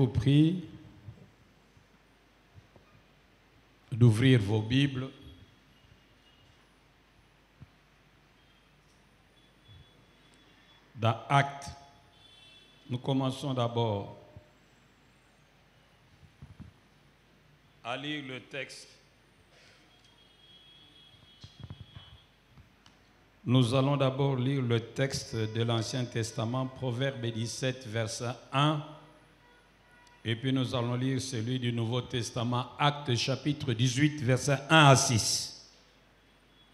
prie d'ouvrir vos Bibles dans Actes. Nous commençons d'abord à lire le texte. Nous allons d'abord lire le texte de l'Ancien Testament, Proverbe 17, verset 1. Et puis nous allons lire celui du Nouveau Testament, Actes chapitre 18, verset 1 à 6.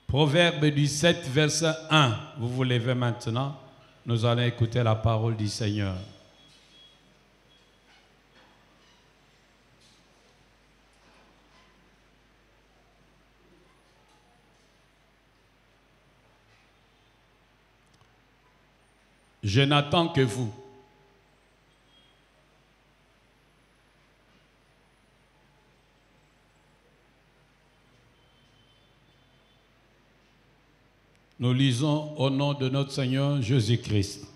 Proverbe 17, verset 1. Vous vous levez maintenant. Nous allons écouter la parole du Seigneur. Je n'attends que vous. Nous lisons au nom de notre Seigneur Jésus-Christ.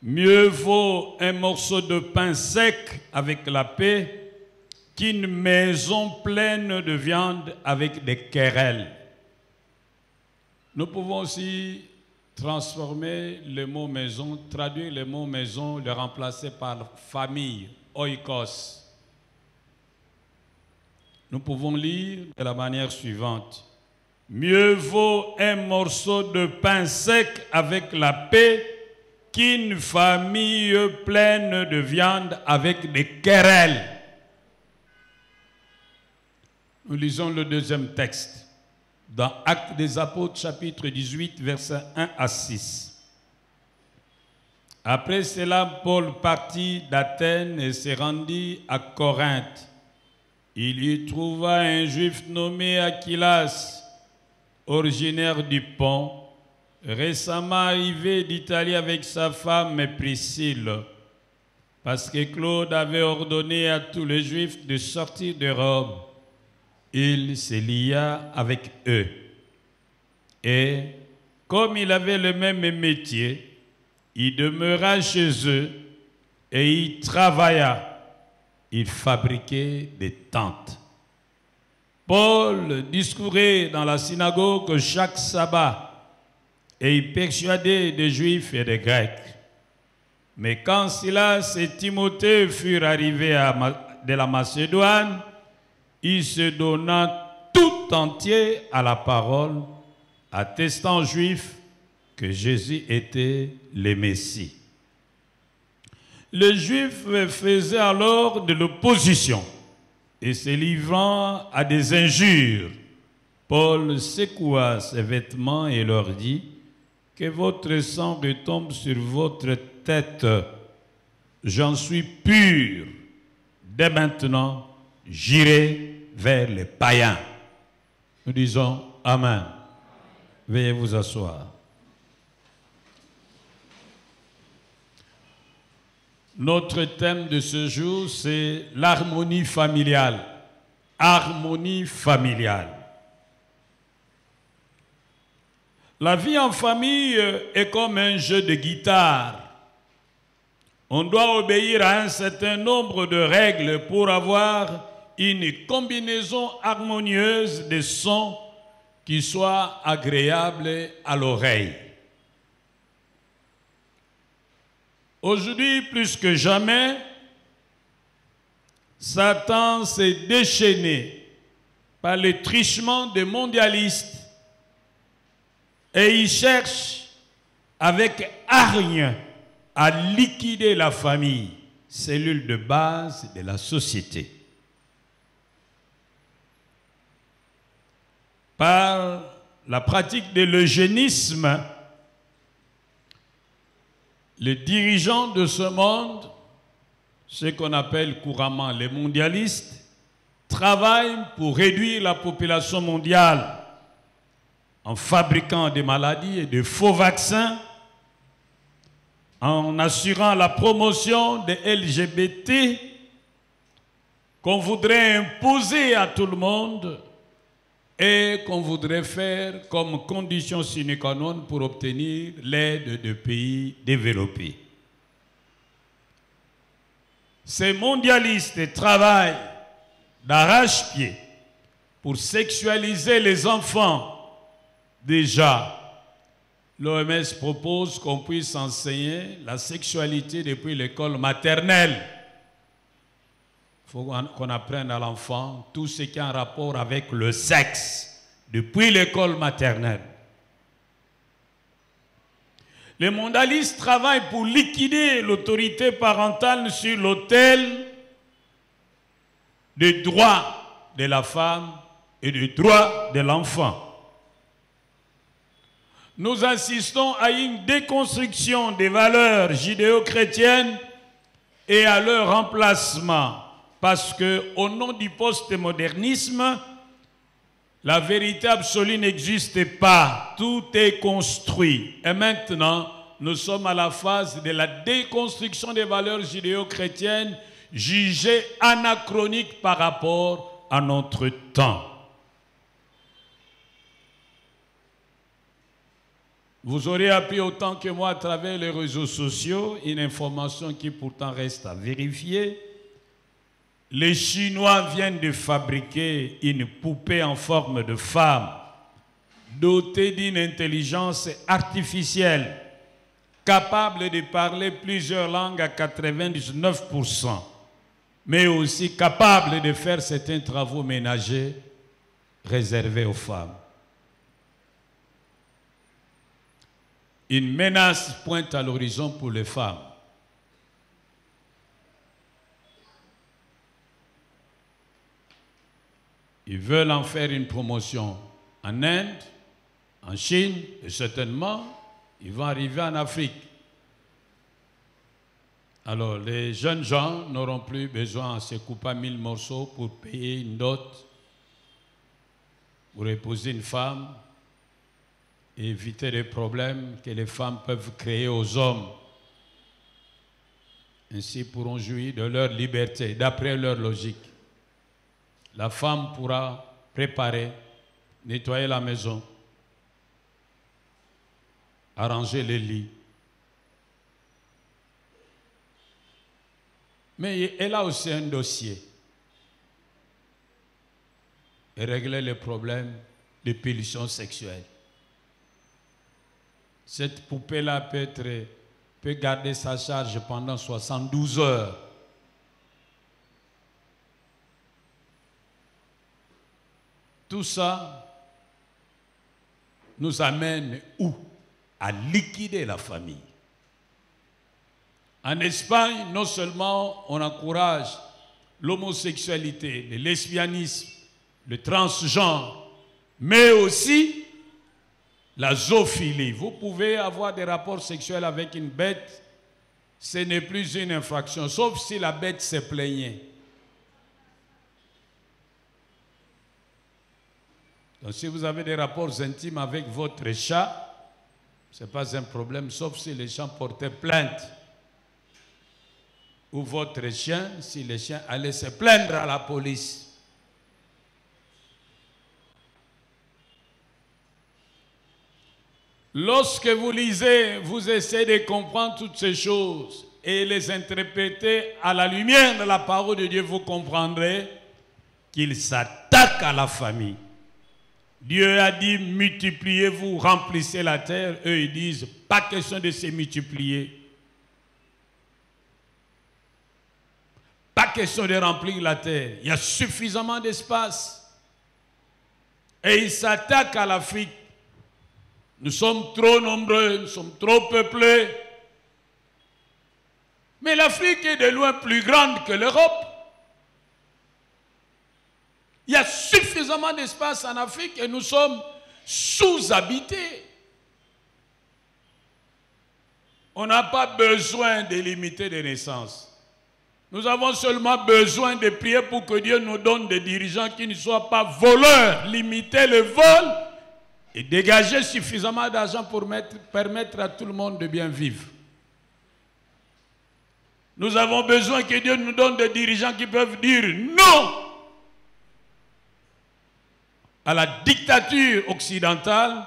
Mieux vaut un morceau de pain sec avec la paix qu'une maison pleine de viande avec des querelles. Nous pouvons aussi transformer le mot maison, traduire le mot maison, le remplacer par famille, oikos. Nous pouvons lire de la manière suivante. Mieux vaut un morceau de pain sec avec la paix qu'une famille pleine de viande avec des querelles. Nous lisons le deuxième texte. Dans Actes des Apôtres, chapitre 18, versets 1 à 6. Après cela, Paul partit d'Athènes et se rendit à Corinthe. Il y trouva un juif nommé Aquilas, originaire du Pont, récemment arrivé d'Italie avec sa femme Priscille, parce que Claude avait ordonné à tous les Juifs de sortir de Rome. Il se lia avec eux. Et comme il avait le même métier, il demeura chez eux et il travailla. Il fabriquait des tentes. Paul discourait dans la synagogue chaque sabbat et il persuadait des Juifs et des Grecs. Mais quand Silas et Timothée furent arrivés de la Macédoine, il se donna tout entier à la parole, attestant aux Juifs que Jésus était le Messie. Les Juifs faisaient alors de l'opposition et se livrant à des injures. Paul secoua ses vêtements et leur dit « Que votre sang retombe sur votre tête. J'en suis pur. Dès maintenant, j'irai vers les païens. » Nous disons Amen. Veuillez vous asseoir. Notre thème de ce jour, c'est l'harmonie familiale. Harmonie familiale. La vie en famille est comme un jeu de guitare. On doit obéir à un certain nombre de règles pour avoir une combinaison harmonieuse de sons qui soit agréable à l'oreille. Aujourd'hui, plus que jamais, Satan s'est déchaîné par le trichement des mondialistes et il cherche avec hargne à liquider la famille, cellule de base de la société. Par la pratique de l'eugénisme, les dirigeants de ce monde, ce qu'on appelle couramment les mondialistes, travaillent pour réduire la population mondiale en fabriquant des maladies et de faux vaccins, en assurant la promotion des LGBT qu'on voudrait imposer à tout le monde et qu'on voudrait faire comme condition sine qua non pour obtenir l'aide de pays développés. Ces mondialistes travaillent d'arrache-pied pour sexualiser les enfants. Déjà, l'OMS propose qu'on puisse enseigner la sexualité depuis l'école maternelle. Il faut qu'on apprenne à l'enfant tout ce qui a un rapport avec le sexe depuis l'école maternelle. Les mondialistes travaillent pour liquider l'autorité parentale sur l'autel des droits de la femme et des droits de l'enfant. Nous assistons à une déconstruction des valeurs judéo-chrétiennes et à leur remplacement, parce qu'au nom du postmodernisme, la vérité absolue n'existe pas, tout est construit. Et maintenant, nous sommes à la phase de la déconstruction des valeurs judéo-chrétiennes jugées anachroniques par rapport à notre temps. Vous aurez appris autant que moi à travers les réseaux sociaux une information qui pourtant reste à vérifier. Les Chinois viennent de fabriquer une poupée en forme de femme, dotée d'une intelligence artificielle, capable de parler plusieurs langues à 99%, mais aussi capable de faire certains travaux ménagers réservés aux femmes. Une menace pointe à l'horizon pour les femmes. Ils veulent en faire une promotion en Inde, en Chine, et certainement, ils vont arriver en Afrique. Alors, les jeunes gens n'auront plus besoin de se couper à 1000 morceaux pour payer une dot, pour épouser une femme, et éviter les problèmes que les femmes peuvent créer aux hommes. Ainsi pourront jouir de leur liberté, d'après leur logique. La femme pourra préparer, nettoyer la maison, arranger les lits. Mais elle a aussi un dossier. Et régler les problèmes de pulsion sexuelle. Cette poupée-là peut garder sa charge pendant 72 heures. Tout ça nous amène où? À liquider la famille. En Espagne, non seulement on encourage l'homosexualité, le lesbianisme, le transgenre, mais aussi la zoophilie. Vous pouvez avoir des rapports sexuels avec une bête, ce n'est plus une infraction, sauf si la bête se plaignait. Donc si vous avez des rapports intimes avec votre chat, ce n'est pas un problème, sauf si les chats portaient plainte. Ou votre chien, si les chiens allaient se plaindre à la police. Lorsque vous lisez, vous essayez de comprendre toutes ces choses et les interpréter à la lumière de la parole de Dieu, vous comprendrez qu'il s'attaque à la famille. Dieu a dit, multipliez-vous, remplissez la terre. Eux, ils disent, pas question de se multiplier. Pas question de remplir la terre. Il y a suffisamment d'espace. Et ils s'attaquent à l'Afrique. Nous sommes trop nombreux, nous sommes trop peuplés. Mais l'Afrique est de loin plus grande que l'Europe. Il y a suffisamment d'espace en Afrique et nous sommes sous-habités. On n'a pas besoin de limiter les naissances. Nous avons seulement besoin de prier pour que Dieu nous donne des dirigeants qui ne soient pas voleurs, limiter le vol et dégager suffisamment d'argent pour permettre à tout le monde de bien vivre. Nous avons besoin que Dieu nous donne des dirigeants qui peuvent dire non à la dictature occidentale,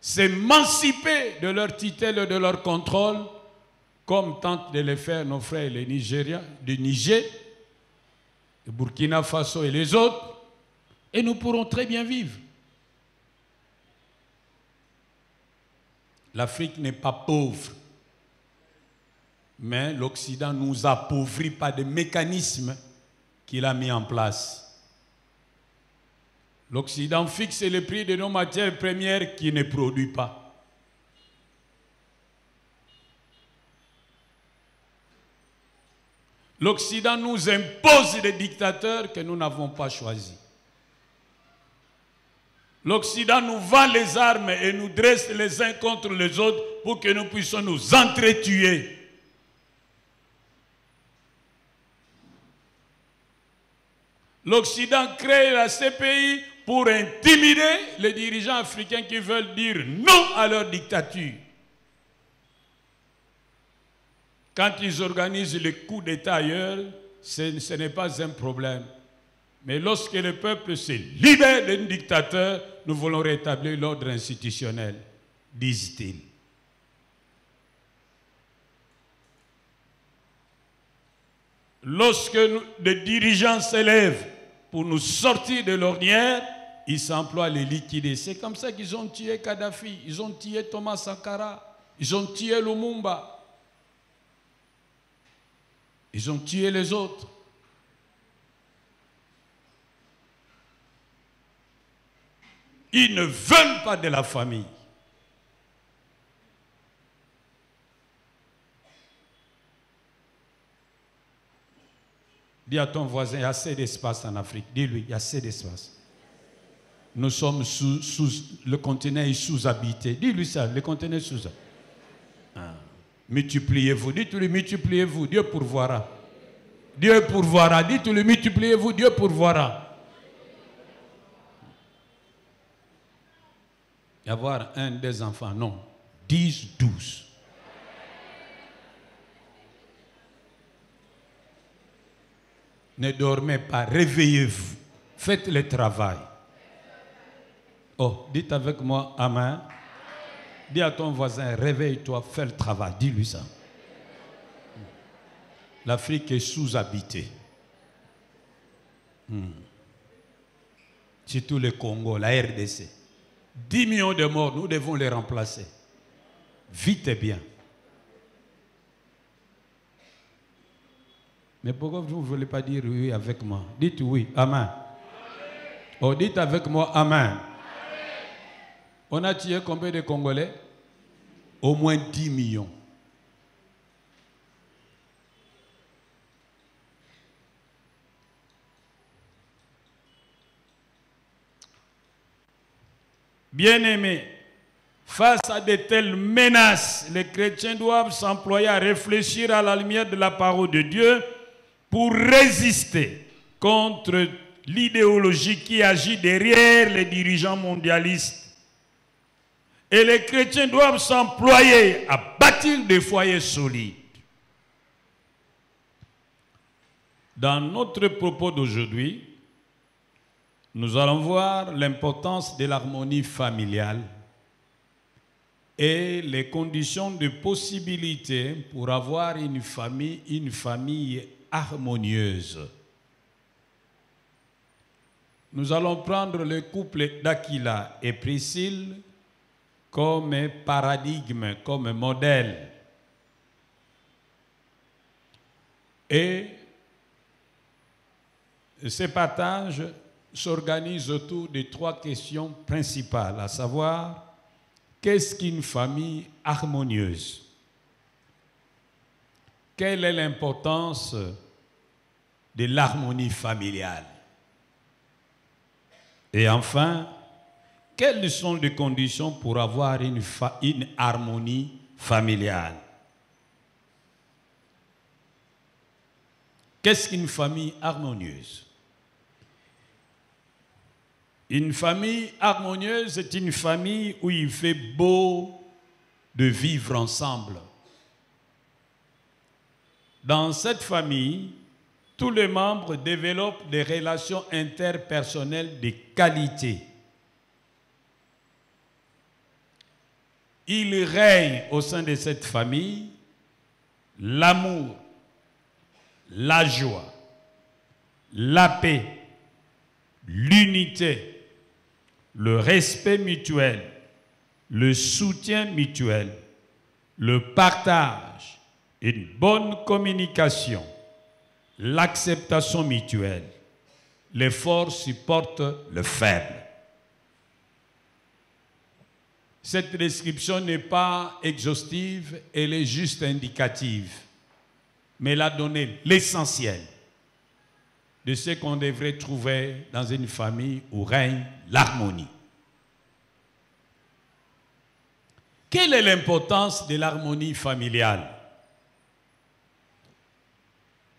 s'émanciper de leur tutelle et de leur contrôle comme tentent de le faire nos frères les Nigériens, du Niger, le Burkina Faso et les autres, et nous pourrons très bien vivre. L'Afrique n'est pas pauvre, mais l'Occident nous appauvrit par des mécanismes qu'il a mis en place. L'Occident fixe le prix de nos matières premières qui ne produit pas. L'Occident nous impose des dictateurs que nous n'avons pas choisis. L'Occident nous vend les armes et nous dresse les uns contre les autres pour que nous puissions nous entretuer. L'Occident crée la CPI pour intimider les dirigeants africains qui veulent dire non à leur dictature. Quand ils organisent les coups d'État ailleurs, ce n'est pas un problème. Mais lorsque le peuple se libère d'un dictateur, nous voulons rétablir l'ordre institutionnel, disent-ils. Lorsque des dirigeants s'élèvent pour nous sortir de l'ornière, ils s'emploient à les liquider. C'est comme ça qu'ils ont tué Kadhafi, ils ont tué Thomas Sankara, ils ont tué Lumumba. Ils ont tué les autres. Ils ne veulent pas de la famille. Dis à ton voisin, il y a assez d'espace en Afrique. Dis-lui, il y a assez d'espace. Nous sommes le continent est sous-habité. Dis-lui ça, le continent est sous-habité. Multipliez-vous. Dites-lui, multipliez-vous. Dieu pourvoira. Dieu pourvoira. Dites-lui, multipliez-vous. Dieu pourvoira. Y avoir un des enfants, non. 10, 12. Ne dormez pas, réveillez-vous. Faites le travail. Oh, dites avec moi, amen. Dis à ton voisin, réveille-toi, fais le travail. Dis-lui ça. L'Afrique est sous-habitée. Surtout le Congo, la RDC. 10 millions de morts, nous devons les remplacer. Vite et bien. Mais pourquoi vous ne voulez pas dire oui avec moi? Dites oui, amen. Oh, dites avec moi, amen. On a tué combien de Congolais? Au moins 10 millions. Bien-aimés, face à de telles menaces, les chrétiens doivent s'employer à réfléchir à la lumière de la parole de Dieu pour résister contre l'idéologie qui agit derrière les dirigeants mondialistes. Et les chrétiens doivent s'employer à bâtir des foyers solides. Dans notre propos d'aujourd'hui, nous allons voir l'importance de l'harmonie familiale et les conditions de possibilité pour avoir une famille harmonieuse. Nous allons prendre le couple d'Aquila et Priscille comme paradigme, comme modèle. Et ce partage s'organise autour de 3 questions principales, à savoir, qu'est-ce qu'une famille harmonieuse? Quelle est l'importance de l'harmonie familiale? Et enfin, quelles sont les conditions pour avoir une harmonie familiale? Qu'est-ce qu'une famille harmonieuse? Une famille harmonieuse est une famille où il fait beau de vivre ensemble. Dans cette famille, tous les membres développent des relations interpersonnelles de qualité. Il règne au sein de cette famille l'amour, la joie, la paix, l'unité, le respect mutuel, le soutien mutuel, le partage, une bonne communication, l'acceptation mutuelle. Les forts supportent le faible. Cette description n'est pas exhaustive, elle est juste indicative. Mais elle a donné l'essentiel de ce qu'on devrait trouver dans une famille où règne l'harmonie. Quelle est l'importance de l'harmonie familiale?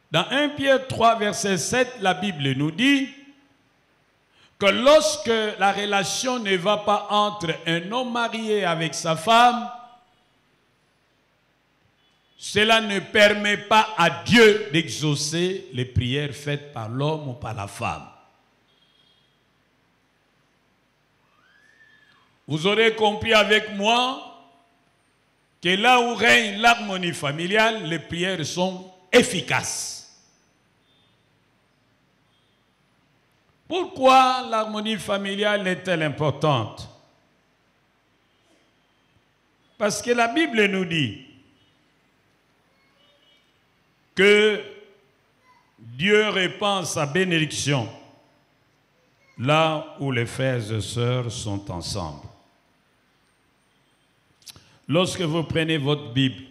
Dans 1 Pierre 3, verset 7, la Bible nous dit que lorsque la relation ne va pas entre un homme marié avec sa femme, cela ne permet pas à Dieu d'exaucer les prières faites par l'homme ou par la femme. Vous aurez compris avec moi que là où règne l'harmonie familiale, les prières sont efficaces. Pourquoi l'harmonie familiale est-elle importante? Parce que la Bible nous dit que Dieu répand sa bénédiction là où les frères et sœurs sont ensemble. Lorsque vous prenez votre Bible,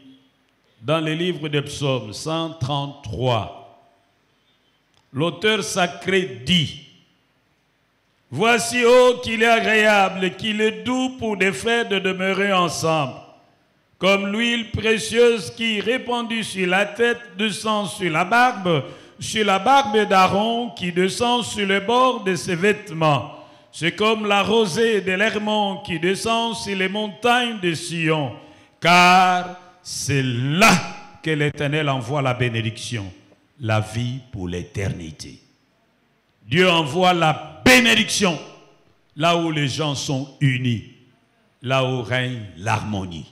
dans le livre des Psaumes 133, l'auteur sacré dit: voici, oh, qu'il est agréable, qu'il est doux pour des frères de demeurer ensemble, comme l'huile précieuse qui, répandue sur la tête, descend sur la barbe d'Aaron, qui descend sur le bord de ses vêtements. C'est comme la rosée de l'Hermon qui descend sur les montagnes de Sion, car c'est là que l'Éternel envoie la bénédiction, la vie pour l'éternité. Dieu envoie la bénédiction là où les gens sont unis, là où règne l'harmonie.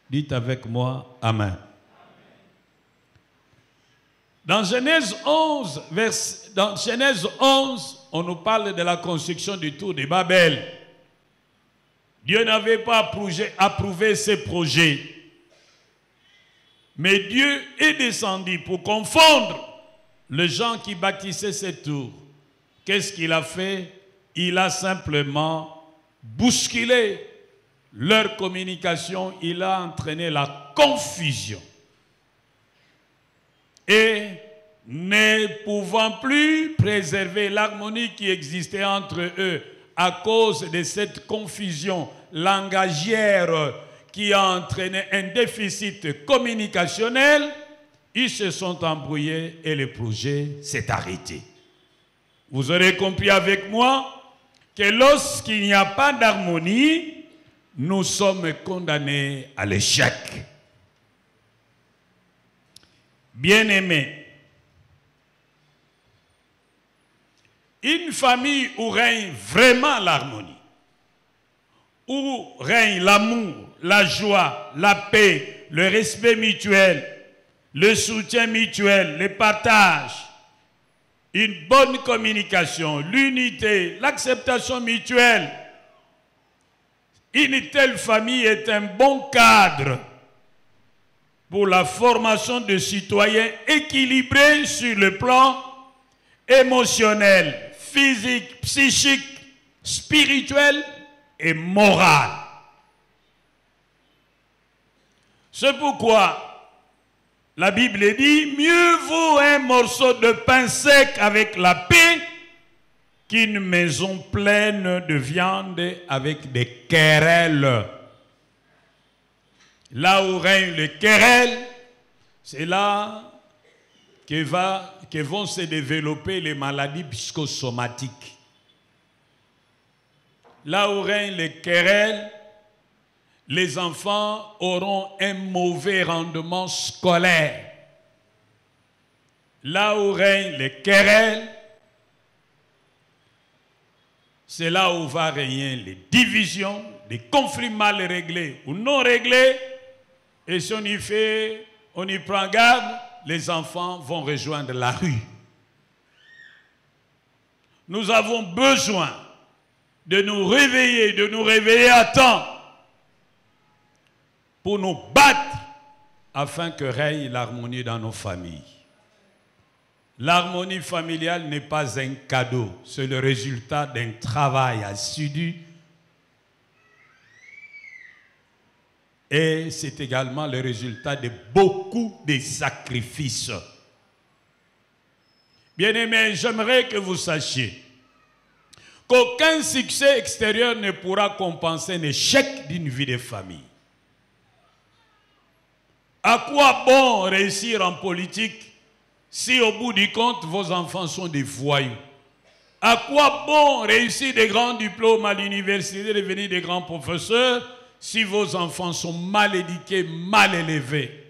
Dites avec moi, Amen. Dans Genèse 11, on nous parle de la construction du tour de Babel. Dieu n'avait pas approuvé ces projets. Mais Dieu est descendu pour confondre les gens qui bâtissaient ces tours. Qu'est-ce qu'il a fait? Il a simplement bousculé leur communication. Il a entraîné la confusion. Et ne pouvant plus préserver l'harmonie qui existait entre eux à cause de cette confusion langagière qui a entraîné un déficit communicationnel, ils se sont embrouillés et le projet s'est arrêté. Vous aurez compris avec moi que lorsqu'il n'y a pas d'harmonie, nous sommes condamnés à l'échec. Bien-aimés, une famille où règne vraiment l'harmonie, où règne l'amour, la joie, la paix, le respect mutuel, le soutien mutuel, le partage, une bonne communication, l'unité, l'acceptation mutuelle, une telle famille est un bon cadre pour la formation de citoyens équilibrés sur le plan émotionnel, physique, psychique, spirituel et moral. C'est pourquoi la Bible dit: mieux vaut un morceau de pain sec avec la paix qu'une maison pleine de viande avec des querelles. Là où règne les querelles, c'est là que vont se développer les maladies psychosomatiques. Là où règnent les querelles, les enfants auront un mauvais rendement scolaire. Là où règnent les querelles, c'est là où va régner les divisions, les conflits mal réglés ou non réglés. Et si on y fait, on y prend garde, les enfants vont rejoindre la rue. Nous avons besoin de nous réveiller à temps pour nous battre afin que règne l'harmonie dans nos familles. L'harmonie familiale n'est pas un cadeau, c'est le résultat d'un travail assidu et c'est également le résultat de beaucoup de sacrifices. Bien-aimés, j'aimerais que vous sachiez qu'aucun succès extérieur ne pourra compenser l'échec d'une vie de famille. À quoi bon réussir en politique si au bout du compte vos enfants sont des voyous? À quoi bon réussir des grands diplômes à l'université, devenir des grands professeurs si vos enfants sont mal éduqués, mal élevés?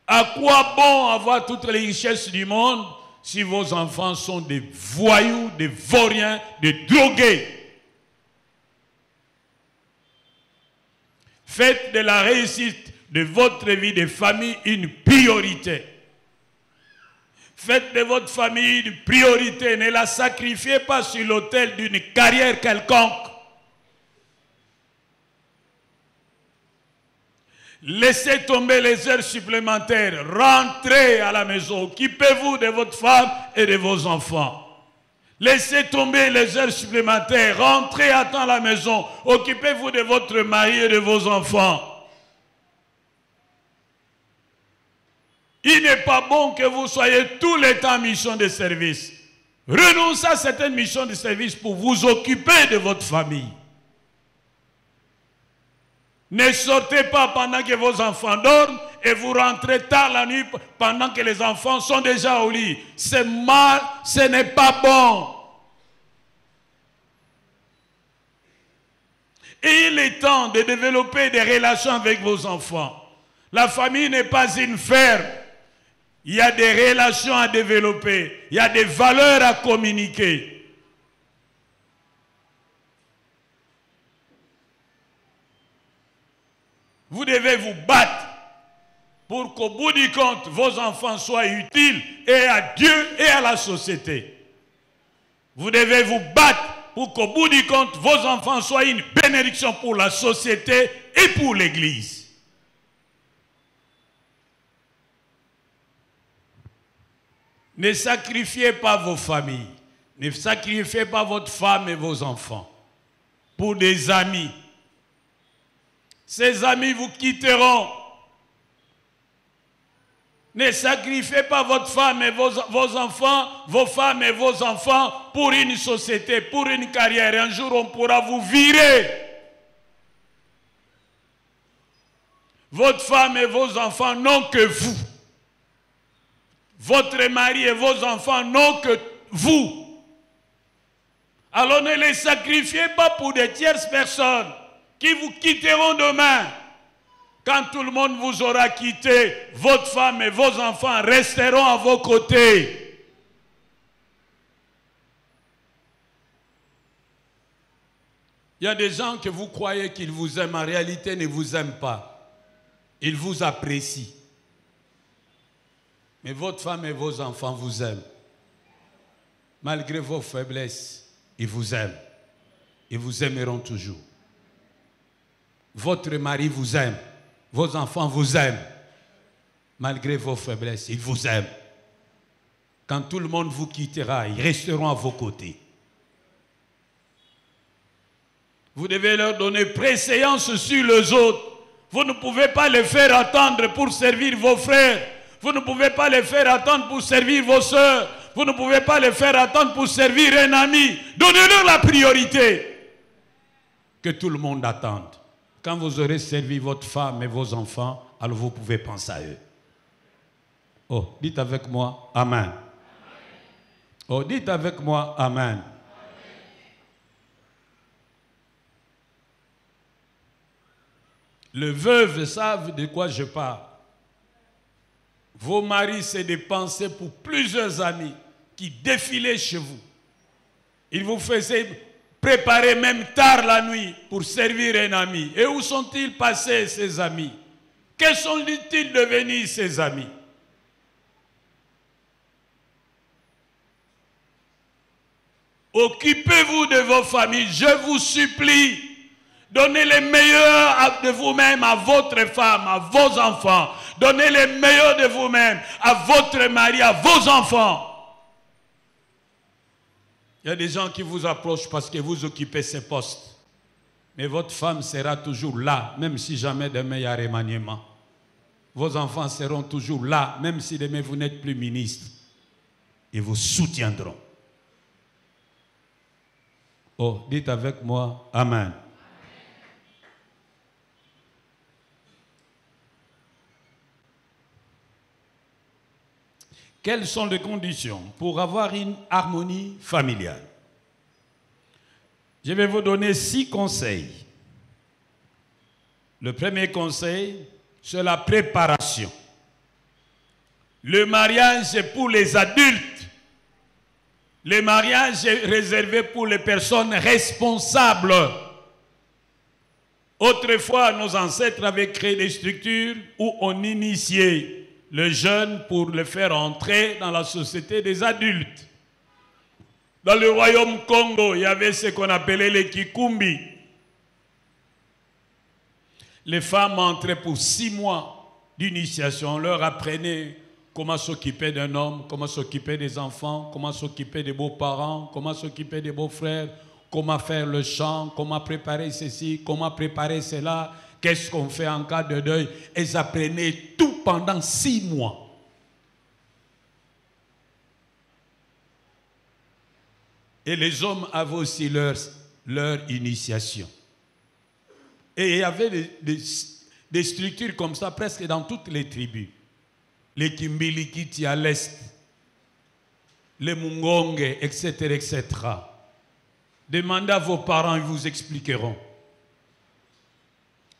À quoi bon avoir toutes les richesses du monde si vos enfants sont des voyous, des vauriens, des drogués? Faites de la réussite de votre vie de famille une priorité. Faites de votre famille une priorité. Ne la sacrifiez pas sur l'autel d'une carrière quelconque. Laissez tomber les heures supplémentaires. Rentrez à la maison. Occupez-vous de votre femme et de vos enfants. Laissez tomber les heures supplémentaires. Rentrez à temps à la maison. Occupez-vous de votre mari et de vos enfants. Il n'est pas bon que vous soyez tout le temps en mission de service. Renoncez à certaines missions de service pour vous occuper de votre famille. Ne sortez pas pendant que vos enfants dorment et vous rentrez tard la nuit pendant que les enfants sont déjà au lit. C'est mal, ce n'est pas bon. Et il est temps de développer des relations avec vos enfants. La famille n'est pas une ferme. Il y a des relations à développer. Il y a des valeurs à communiquer. Vous devez vous battre pour qu'au bout du compte, vos enfants soient utiles et à Dieu et à la société. Vous devez vous battre pour qu'au bout du compte, vos enfants soient une bénédiction pour la société et pour l'Église. Ne sacrifiez pas vos familles. Ne sacrifiez pas votre femme et vos enfants pour des amis. Ces amis vous quitteront. Ne sacrifiez pas votre femme et vos enfants, vos femmes et vos enfants pour une société, pour une carrière. Un jour, on pourra vous virer. Votre femme et vos enfants n'ont que vous. Votre mari et vos enfants n'ont que vous. Alors ne les sacrifiez pas pour des tierces personnes qui vous quitteront demain. Quand tout le monde vous aura quitté, votre femme et vos enfants resteront à vos côtés. Il y a des gens que vous croyez qu'ils vous aiment, en réalité ne vous aiment pas. Ils vous apprécient. Mais votre femme et vos enfants vous aiment. Malgré vos faiblesses, ils vous aiment. Ils vous aimeront toujours. Votre mari vous aime. Vos enfants vous aiment. Malgré vos faiblesses, ils vous aiment. Quand tout le monde vous quittera, ils resteront à vos côtés. Vous devez leur donner préséance sur les autres. Vous ne pouvez pas les faire attendre pour servir vos frères. Vous ne pouvez pas les faire attendre pour servir vos soeurs. Vous ne pouvez pas les faire attendre pour servir un ami. Donnez-leur la priorité que tout le monde attende. Quand vous aurez servi votre femme et vos enfants, alors vous pouvez penser à eux. Oh, dites avec moi, Amen. Oh, dites avec moi, Amen. Les veuves savent de quoi je parle. Vos maris se dépensaient pour plusieurs amis qui défilaient chez vous. Ils vous faisaient préparer même tard la nuit pour servir un ami. Et où sont-ils passés, ces amis? Que sont-ils devenus ses amis? Occupez-vous de vos familles, je vous supplie. Donnez les meilleurs de vous-même à votre femme, à vos enfants. Donnez les meilleurs de vous-même à votre mari, à vos enfants. Il y a des gens qui vous approchent parce que vous occupez ces postes. Mais votre femme sera toujours là, même si jamais demain il y a remaniement. Vos enfants seront toujours là, même si demain vous n'êtes plus ministre. Ils vous soutiendront. Oh, dites avec moi, Amen. Quelles sont les conditions pour avoir une harmonie familiale? Je vais vous donner 6 conseils. Le premier conseil, c'est la préparation. Le mariage est pour les adultes. Le mariage est réservé pour les personnes responsables. Autrefois, nos ancêtres avaient créé des structures où on initiait le jeune pour le faire entrer dans la société des adultes. Dans le royaume Congo, il y avait ce qu'on appelait les Kikumbi. Les femmes entraient pour 6 mois d'initiation. On leur apprenait comment s'occuper d'un homme, comment s'occuper des enfants, comment s'occuper des beaux-parents, comment s'occuper des beaux-frères, comment faire le chant, comment préparer ceci, comment préparer cela, qu'est-ce qu'on fait en cas de deuil. Elles apprenaient tout pendant 6 mois. Et les hommes avaient aussi leur initiation. Et il y avait des structures comme ça presque dans toutes les tribus. Les Kimbilikiti à l'est, les Mungonge, etc., etc. Demandez à vos parents, ils vous expliqueront.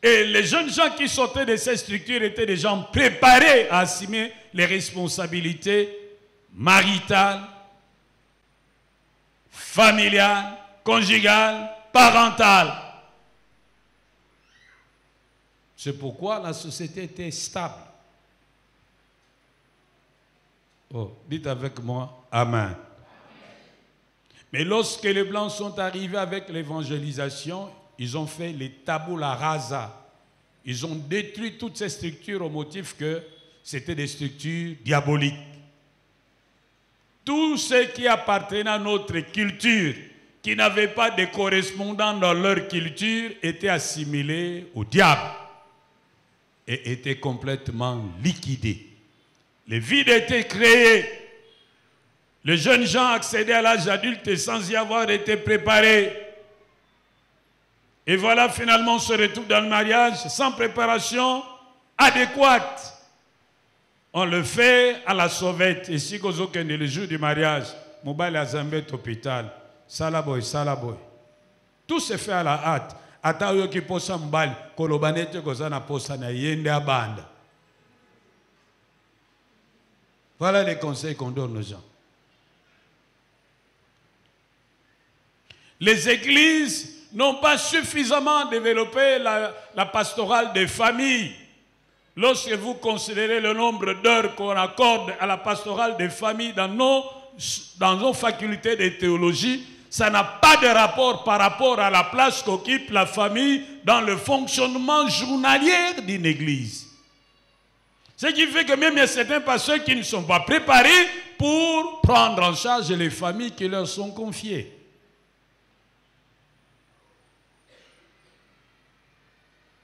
Et les jeunes gens qui sortaient de ces structures étaient des gens préparés à assumer les responsabilités maritales, familiales, conjugales, parentales. C'est pourquoi la société était stable. Oh, dites avec moi, Amen. Mais lorsque les Blancs sont arrivés avec l'évangélisation, ils ont fait les tabula rasa. Ils ont détruit toutes ces structures au motif que c'était des structures diaboliques. Tout ce qui appartenait à notre culture, qui n'avait pas de correspondants dans leur culture, était assimilé au diable et était complètement liquidé. Les vides étaient créés. Les jeunes gens accédaient à l'âge adulte sans y avoir été préparés. Et voilà, finalement, on se retrouve dans le mariage sans préparation adéquate. On le fait à la sauvette. Et si vous avez le jour du mariage, mobile à Zambet hôpital, salaboy, salaboy. Tout se fait à la hâte. Ata qui posa mbali, kolobanete kozana posa na yende abanda. Voilà les conseils qu'on donne aux gens. Les églises n'ont pas suffisamment développé la pastorale des familles. Lorsque vous considérez le nombre d'heures qu'on accorde à la pastorale des familles dans nos facultés de théologie, ça n'a pas de rapport par rapport à la place qu'occupe la famille dans le fonctionnement journalier d'une église. Ce qui fait que même il y a certains pasteurs qui ne sont pas préparés pour prendre en charge les familles qui leur sont confiées.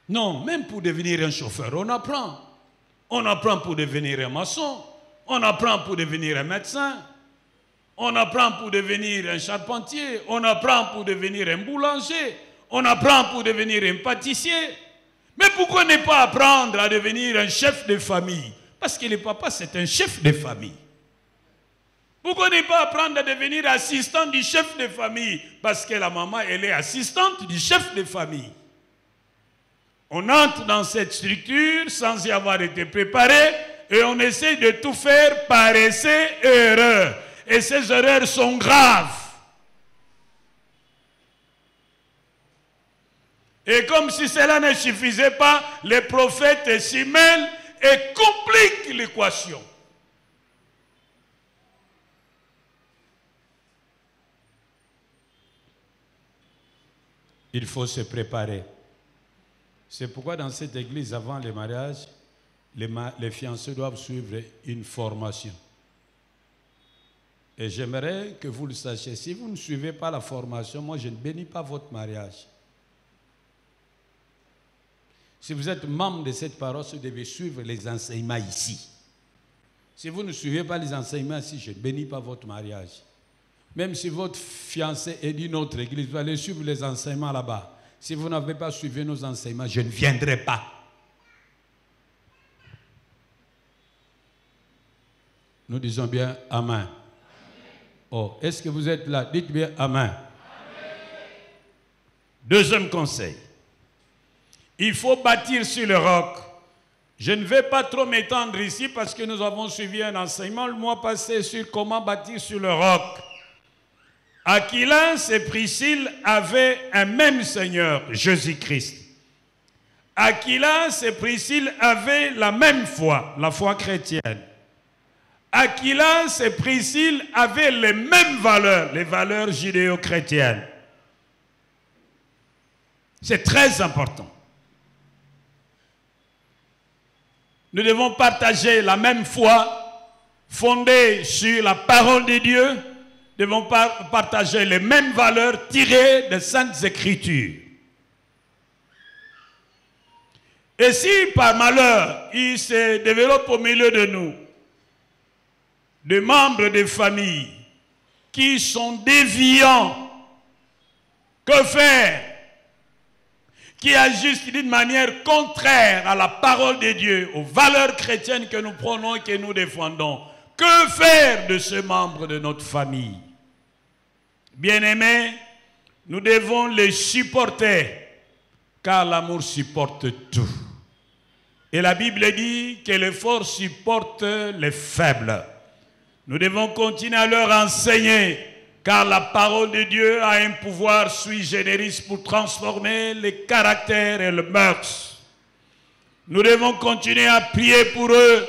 Non, même pour devenir un chauffeur, on apprend. On apprend pour devenir un maçon. On apprend pour devenir un médecin. On apprend pour devenir un charpentier. On apprend pour devenir un boulanger. On apprend pour devenir un pâtissier. Mais pourquoi ne pas apprendre à devenir un chef de famille? Parce que le papa, c'est un chef de famille. Pourquoi ne pas apprendre à devenir assistant du chef de famille? Parce que la maman, elle est assistante du chef de famille. On entre dans cette structure sans y avoir été préparé et on essaie de tout faire par essai et erreur. Et ces erreurs sont graves. Et comme si cela ne suffisait pas, les prophètes s'y mêlent et compliquent l'équation. Il faut se préparer. C'est pourquoi dans cette église, avant le mariage, les fiancés doivent suivre une formation. Et j'aimerais que vous le sachiez. Si vous ne suivez pas la formation, moi je ne bénis pas votre mariage. Si vous êtes membre de cette parole, vous devez suivre les enseignements ici. Si vous ne suivez pas les enseignements ici, je ne bénis pas votre mariage. Même si votre fiancé est d'une autre église, vous allez suivre les enseignements là-bas. Si vous n'avez pas suivi nos enseignements, je ne viendrai pas. Nous disons bien Amen. Oh, est-ce que vous êtes là? Dites bien Amen. Deuxième conseil. Il faut bâtir sur le roc. Je ne vais pas trop m'étendre ici parce que nous avons suivi un enseignement le mois passé sur comment bâtir sur le roc. Aquilas et Priscille avaient un même Seigneur, Jésus-Christ. Aquilas et Priscille avaient la même foi, la foi chrétienne. Aquilas et Priscille avaient les mêmes valeurs, les valeurs judéo-chrétiennes. C'est très important. Nous devons partager la même foi, fondée sur la parole de Dieu. Nous devons partager les mêmes valeurs tirées des Saintes Écritures. Et si par malheur, il se développe au milieu de nous des membres de famille qui sont déviants, que faire? Qui agissent d'une manière contraire à la parole de Dieu, aux valeurs chrétiennes que nous prenons et que nous défendons. Que faire de ce membre de notre famille? Bien-aimés, nous devons les supporter, car l'amour supporte tout. Et la Bible dit que les forts supportent les faibles. Nous devons continuer à leur enseigner, car la parole de Dieu a un pouvoir sui generis pour transformer les caractères et le mœurs. Nous devons continuer à prier pour eux,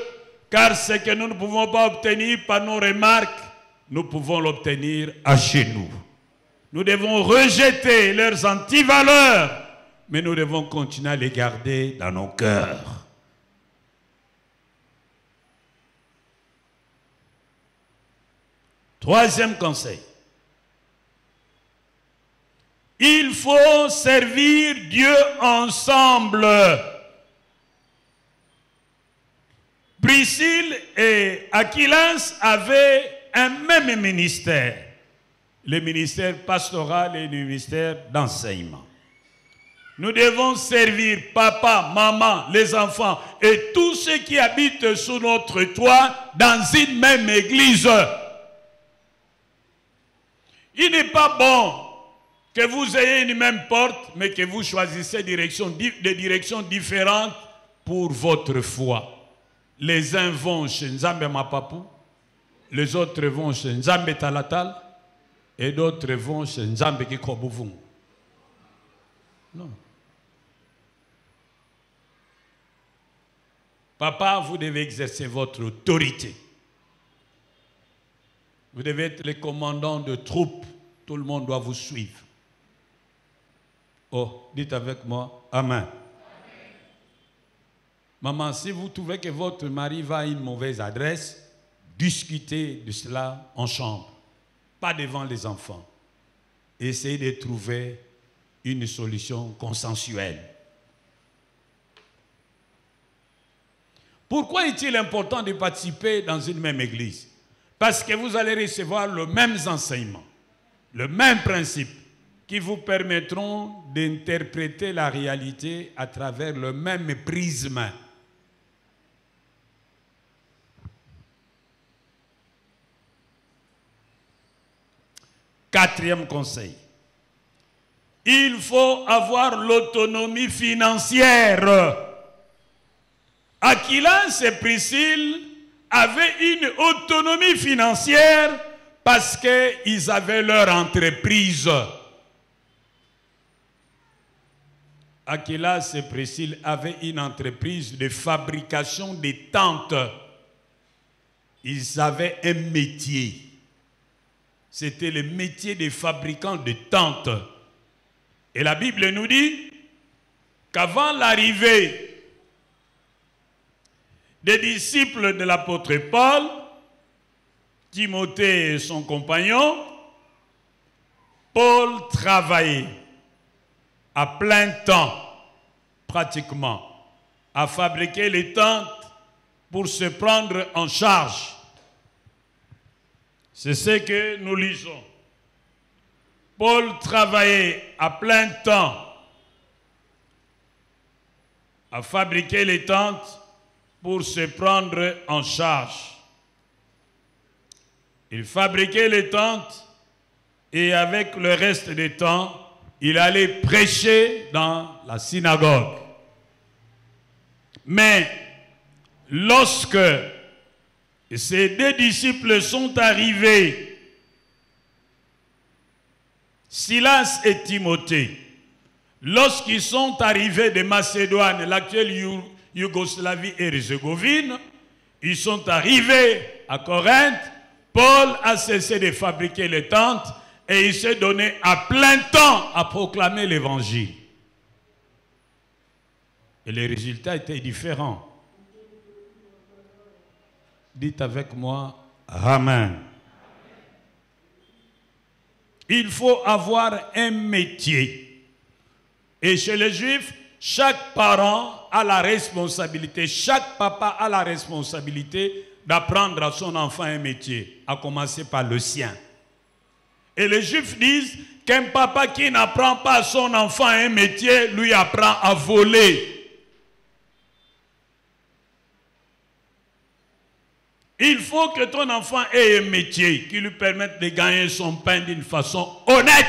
car ce que nous ne pouvons pas obtenir par nos remarques, nous pouvons l'obtenir à genoux. Nous devons rejeter leurs antivaleurs, mais nous devons continuer à les garder dans nos cœurs. Troisième conseil. Il faut servir Dieu ensemble. Priscille et Aquilas avaient un même ministère. Le ministère pastoral et le ministère d'enseignement. Nous devons servir papa, maman, les enfants et tous ceux qui habitent sous notre toit dans une même église. Il n'est pas bon que vous ayez une même porte, mais que vous choisissez des directions différentes pour votre foi. Les uns vont chez Nzambe Mapapou, les autres vont chez Nzambe Talatal, et d'autres vont chez Nzambe Kikobouvou. Non. Papa, vous devez exercer votre autorité. Vous devez être le commandant de troupes. Tout le monde doit vous suivre. Oh, dites avec moi, Amen. Amen. Maman, si vous trouvez que votre mari va à une mauvaise adresse, discutez de cela en chambre, pas devant les enfants. Essayez de trouver une solution consensuelle. Pourquoi est-il important de participer dans une même église? Parce que vous allez recevoir le même enseignement, le même principe, qui vous permettront d'interpréter la réalité à travers le même prisme. Quatrième conseil. Il faut avoir l'autonomie financière. Aquilas et Priscille avaient une autonomie financière parce qu'ils avaient leur entreprise. Aquilas et Priscille avaient une entreprise de fabrication de tentes. Ils avaient un métier. C'était le métier des fabricants de tentes. Et la Bible nous dit qu'avant l'arrivée des disciples de l'apôtre Paul, Timothée et son compagnon, Paul travaillait à plein temps, pratiquement, à fabriquer les tentes pour se prendre en charge. C'est ce que nous lisons. Paul travaillait à plein temps à fabriquer les tentes pour se prendre en charge. Il fabriquait les tentes et avec le reste du temps, il allait prêcher dans la synagogue. Mais lorsque ces deux disciples sont arrivés, Silas et Timothée, lorsqu'ils sont arrivés de Macédoine, l'actuelle Yougoslavie et Herzégovine, ils sont arrivés à Corinthe. Paul a cessé de fabriquer les tentes et il s'est donné à plein temps à proclamer l'évangile. Et les résultats étaient différents. Dites avec moi, Amen. Il faut avoir un métier. Et chez les Juifs, chaque parent a la responsabilité, chaque papa a la responsabilité d'apprendre à son enfant un métier, à commencer par le sien. Et les Juifs disent qu'un papa qui n'apprend pas à son enfant un métier, lui apprend à voler. Il faut que ton enfant ait un métier qui lui permette de gagner son pain d'une façon honnête.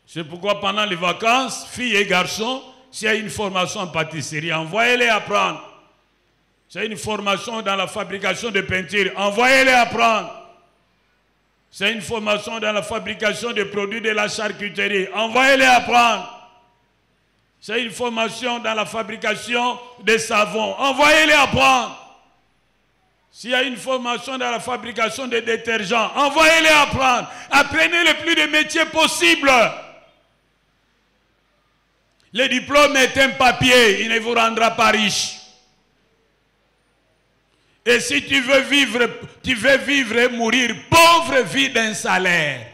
C'est pourquoi pendant les vacances, filles et garçons, s'il y a une formation en pâtisserie, envoyez-les apprendre. S'il y a une formation dans la fabrication de peinture, envoyez-les apprendre. S'il y a une formation dans la fabrication de produits de la charcuterie, envoyez-les apprendre. C'est une formation dans la fabrication des savons. Envoyez-les apprendre. S'il y a une formation dans la fabrication des détergents, envoyez-les apprendre. Apprenez le plus de métiers possible. Le diplôme est un papier, il ne vous rendra pas riche. Et si tu veux vivre et mourir pauvre, vis d'un salaire.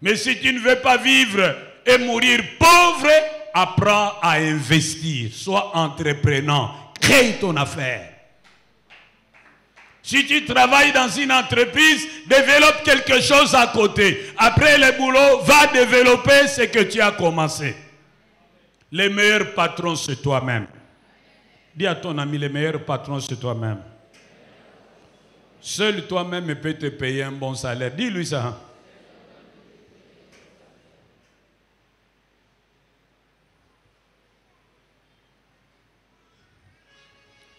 Mais si tu ne veux pas vivre et mourir pauvre, apprends à investir. Sois entreprenant. Crée ton affaire. Si tu travailles dans une entreprise, développe quelque chose à côté. Après le boulot, va développer ce que tu as commencé. Les meilleurs patrons, c'est toi-même. Dis à ton ami, les meilleurs patrons, c'est toi-même. Seul toi-même peut te payer un bon salaire. Dis-lui ça.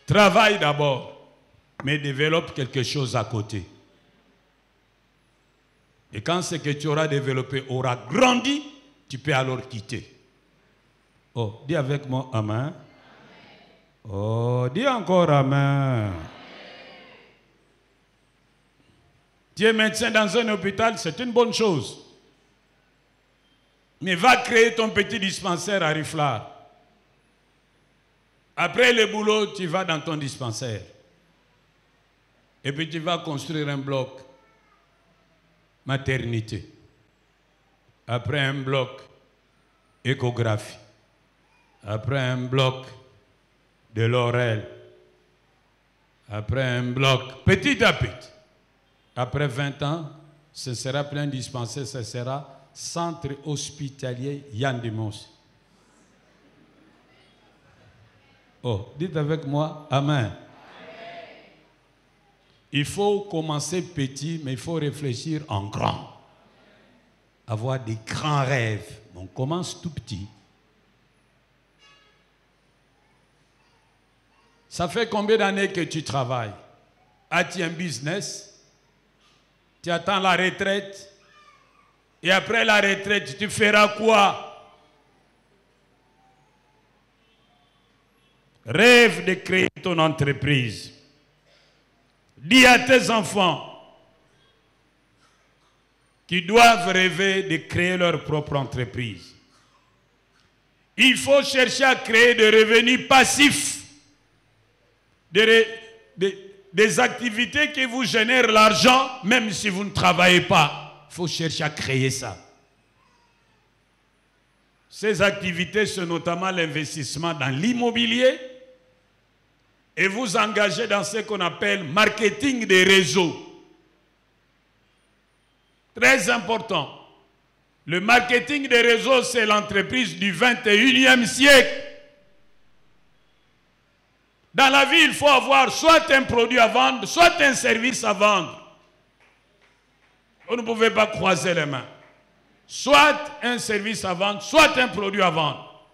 Travaille d'abord, mais développe quelque chose à côté. Et quand ce que tu auras développé aura grandi, tu peux alors quitter. Oh, dis avec moi, Amen. Oh, dis encore Amen. Tu es médecin dans un hôpital, c'est une bonne chose. Mais va créer ton petit dispensaire à Riflard. Après le boulot, tu vas dans ton dispensaire. Et puis tu vas construire un bloc maternité. Après un bloc échographie. Après un bloc de l'oreille. Après un bloc petit à petit. Après 20 ans, ce sera plein dispensaire, ce sera centre hospitalier Yann Dimos. Oh, dites avec moi, Amen. Il faut commencer petit, mais il faut réfléchir en grand. Avoir des grands rêves. On commence tout petit. Ça fait combien d'années que tu travailles? As-tu un business? Tu attends la retraite? Et après la retraite, tu feras quoi? Rêve de créer ton entreprise. Dis à tes enfants qui doivent rêver de créer leur propre entreprise. Il faut chercher à créer des revenus passifs, des activités qui vous génèrent l'argent, même si vous ne travaillez pas. Il faut chercher à créer ça. Ces activités sont notamment l'investissement dans l'immobilier et vous engagez dans ce qu'on appelle marketing des réseaux. Très important. Le marketing des réseaux, c'est l'entreprise du 21e siècle. Dans la vie, il faut avoir soit un produit à vendre, soit un service à vendre. Vous ne pouvez pas croiser les mains. Soit un service à vendre, soit un produit à vendre.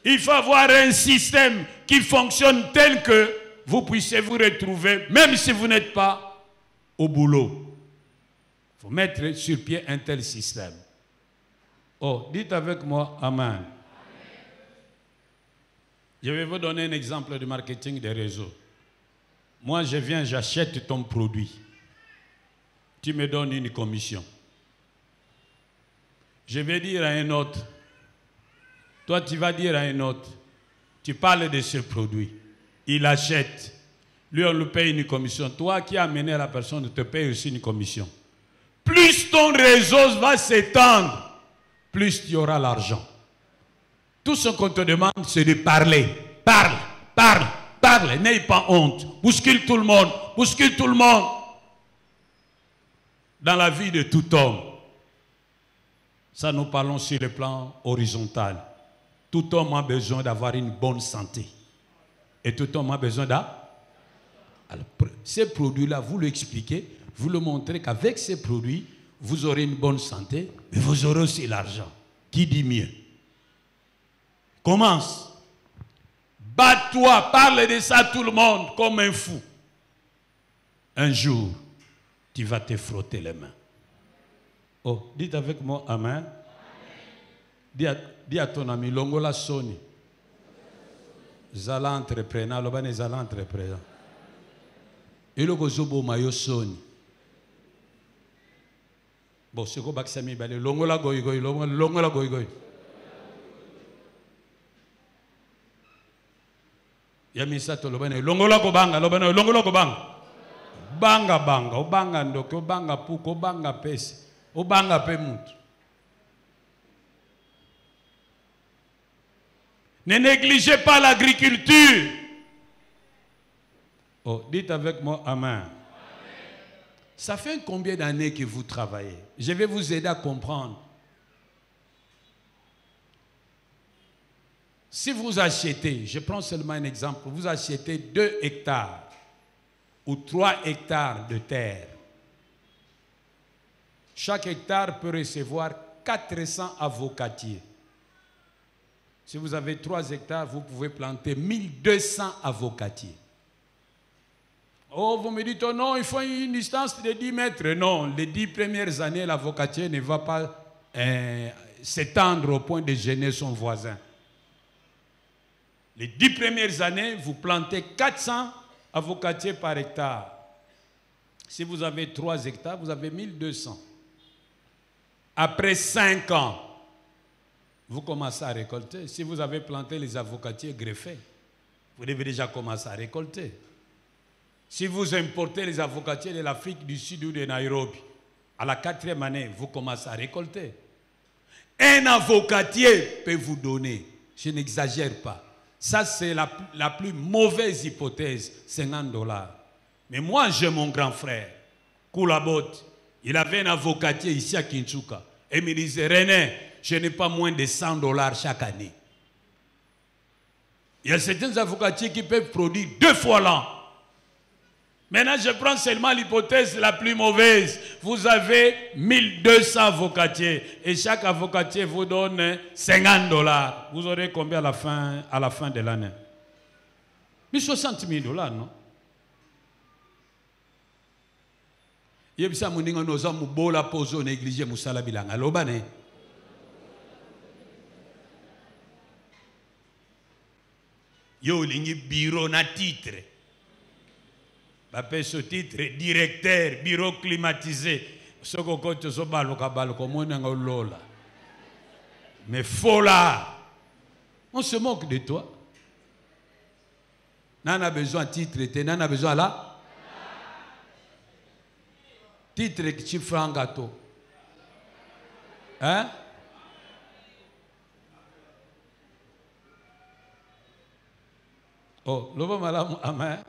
Il faut avoir un système qui fonctionne tel que vous puissiez vous retrouver, même si vous n'êtes pas au boulot. Il faut mettre sur pied un tel système. Oh, dites avec moi, Amen. Je vais vous donner un exemple de marketing des réseaux. Moi, je viens, j'achète ton produit. Tu me donnes une commission. Je vais dire à un autre. Toi, tu vas dire à un autre. Tu parles de ce produit. Il achète. Lui, on lui paye une commission. Toi qui as amené la personne, te paye aussi une commission. Plus ton réseau va s'étendre, plus tu auras l'argent. Tout ce qu'on te demande, c'est de parler. Parle, parle, parle. N'aie pas honte. Bouscule tout le monde. Bouscule tout le monde. Dans la vie de tout homme. Ça, nous parlons sur le plan horizontal. Tout homme a besoin d'avoir une bonne santé. Et tout homme a besoin d'un... Alors, ces produits-là, vous l'expliquez, vous le montrez qu'avec ces produits, vous aurez une bonne santé, mais vous aurez aussi l'argent. Qui dit mieux? Commence. Bats-toi, parle de ça à tout le monde comme un fou. Un jour, tu vas te frotter les mains. Oh, dites avec moi, Amen. Dis à ton ami, Longola Soni. Zala entrepreneur, Lobane Zala entrepreneur. Et le Gozobo Mayo Soni. Bon, c'est quoi Baksami Bale? Longola Goigoy, Longola Goigoy. Yamisa to Lobane, Longola Gobanga, Lobane, Longola Gobanga. Banga banga, obanga ndoke, obanga puko, obanga pesi, obanga pemutu. Ne négligez pas l'agriculture. Oh, dites avec moi, Amen. Ça fait combien d'années que vous travaillez? Je vais vous aider à comprendre. Si vous achetez, je prends seulement un exemple, vous achetez 2 hectares ou 3 hectares de terre. Chaque hectare peut recevoir 400 avocatiers. Si vous avez 3 hectares, vous pouvez planter 1200 avocatiers. Oh, vous me dites, oh non, il faut une distance de 10 mètres. Non, les 10 premières années, l'avocatier ne va pas s'étendre au point de gêner son voisin. Les 10 premières années, vous plantez 400 avocatiers par hectare. Si vous avez 3 hectares, vous avez 1200. Après 5 ans, vous commencez à récolter. Si vous avez planté les avocatiers greffés, vous devez déjà commencer à récolter. Si vous importez les avocatiers de l'Afrique du Sud ou de Nairobi, à la 4e année, vous commencez à récolter. Un avocatier peut vous donner, je n'exagère pas, ça c'est la plus mauvaise hypothèse, $50. Mais moi j'ai mon grand frère, Koulabot, il avait un avocatier ici à Kinshasa, et il me disait, René, je n'ai pas moins de $100 chaque année. Il y a certains avocatiers qui peuvent produire 2 fois l'an. Maintenant, je prends seulement l'hypothèse la plus mauvaise. Vous avez 1200 avocatiers et chaque avocatier vous donne $50. Vous aurez combien à la fin de l'année? 60 000 $, non? Yebisa moninga noza mubola pozo négligé musala bilanga lobane. Yo lingi bureau na titre. Bapé ce titre directeur bureau climatisé. Soko koto so baloka baloko mona ngolola. Mais faux là. On se moque de toi. Nana a besoin de titre, nana a besoin là. Titre que tu fais un gâteau. Hein? Oh, le bon malam, amen.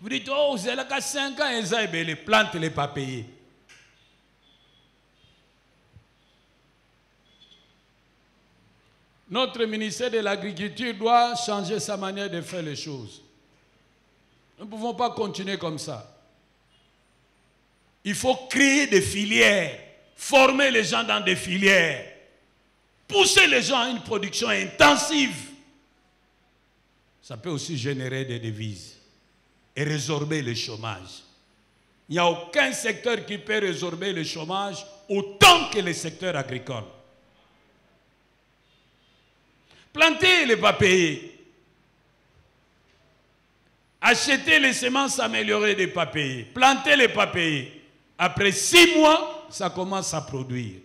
Vous dites, oh, vous avez 5 ans, et les plantes, les pas payées. Notre ministère de l'Agriculture doit changer sa manière de faire les choses. Nous ne pouvons pas continuer comme ça. Il faut créer des filières, former les gens dans des filières, pousser les gens à une production intensive. Ça peut aussi générer des devises et résorber le chômage. Il n'y a aucun secteur qui peut résorber le chômage autant que le secteur agricole. Planter les pas payés. Acheter les semences améliorées des pas payés. Planter les pas payés. Après 6 mois, ça commence à produire.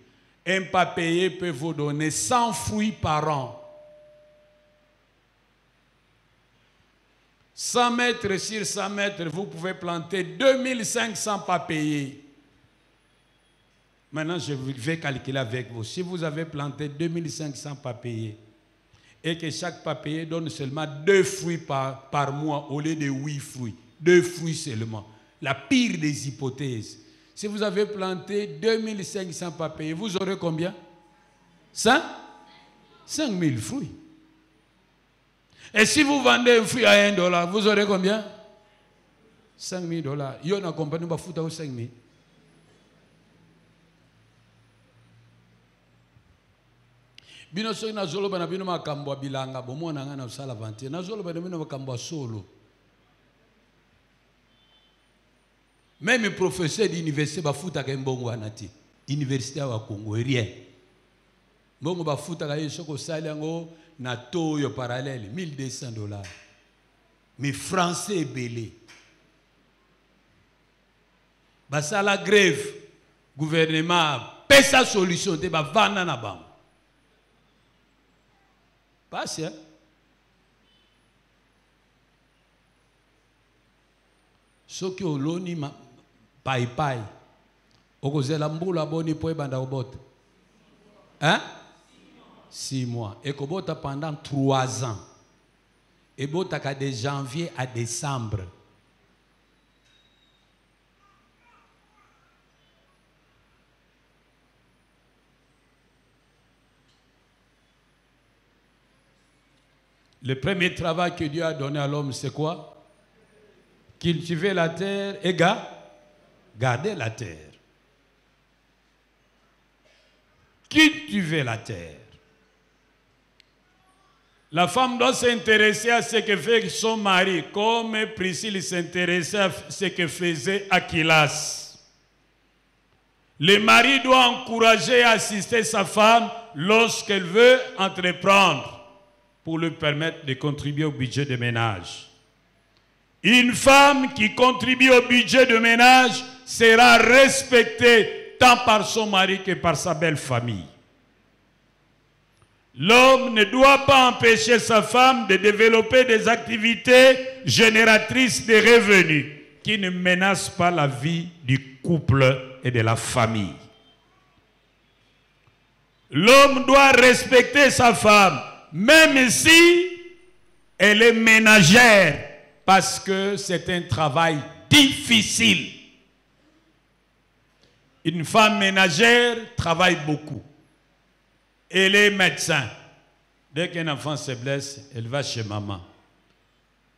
Un pas payé peut vous donner 100 fruits par an. 100 mètres sur 100 mètres, vous pouvez planter 2500 pas payés. Maintenant, je vais calculer avec vous. Si vous avez planté 2500 pas payés et que chaque pas payé donne seulement 2 fruits par mois au lieu de 8 fruits, 2 fruits seulement, la pire des hypothèses. Si vous avez planté 2500 pas payés, vous aurez combien? 5000 fruits. Et si vous vendez un fruit à $1, vous aurez combien? $5000. Yo na compagnie ba futa 5000. Bino so na zolo bana bino makambo bilanga bomona nga na sala vantie. Na zolo bana bino makambo solo. Même professeur d'université bafuta ka mbongo anati. Université wa Congo rien. Mbongo bafuta ka yeso ko sali yango na taux parallèle $1200. Mais français belé. Basa la grève gouvernement paie sa solution te ba vana na bam. Passe hein. Soki oloni pai pai okozela mbula boni po ebanda obota. Hein? 6 mois. Et kobota pendant 3 ans. Et bota de janvier à décembre. Le premier travail que Dieu a donné à l'homme, c'est quoi? Cultiver la terre et garder la terre. Cultiver la terre. La femme doit s'intéresser à ce que fait son mari, comme Priscille s'intéressait à ce que faisait Aquilas. Le mari doit encourager et assister sa femme lorsqu'elle veut entreprendre pour lui permettre de contribuer au budget de ménage. Une femme qui contribue au budget de ménage sera respectée tant par son mari que par sa belle famille. L'homme ne doit pas empêcher sa femme de développer des activités génératrices de revenus qui ne menacent pas la vie du couple et de la famille. L'homme doit respecter sa femme, même si elle est ménagère, parce que c'est un travail difficile. Une femme ménagère travaille beaucoup. Elle est médecin. Dès qu'un enfant se blesse, elle va chez maman.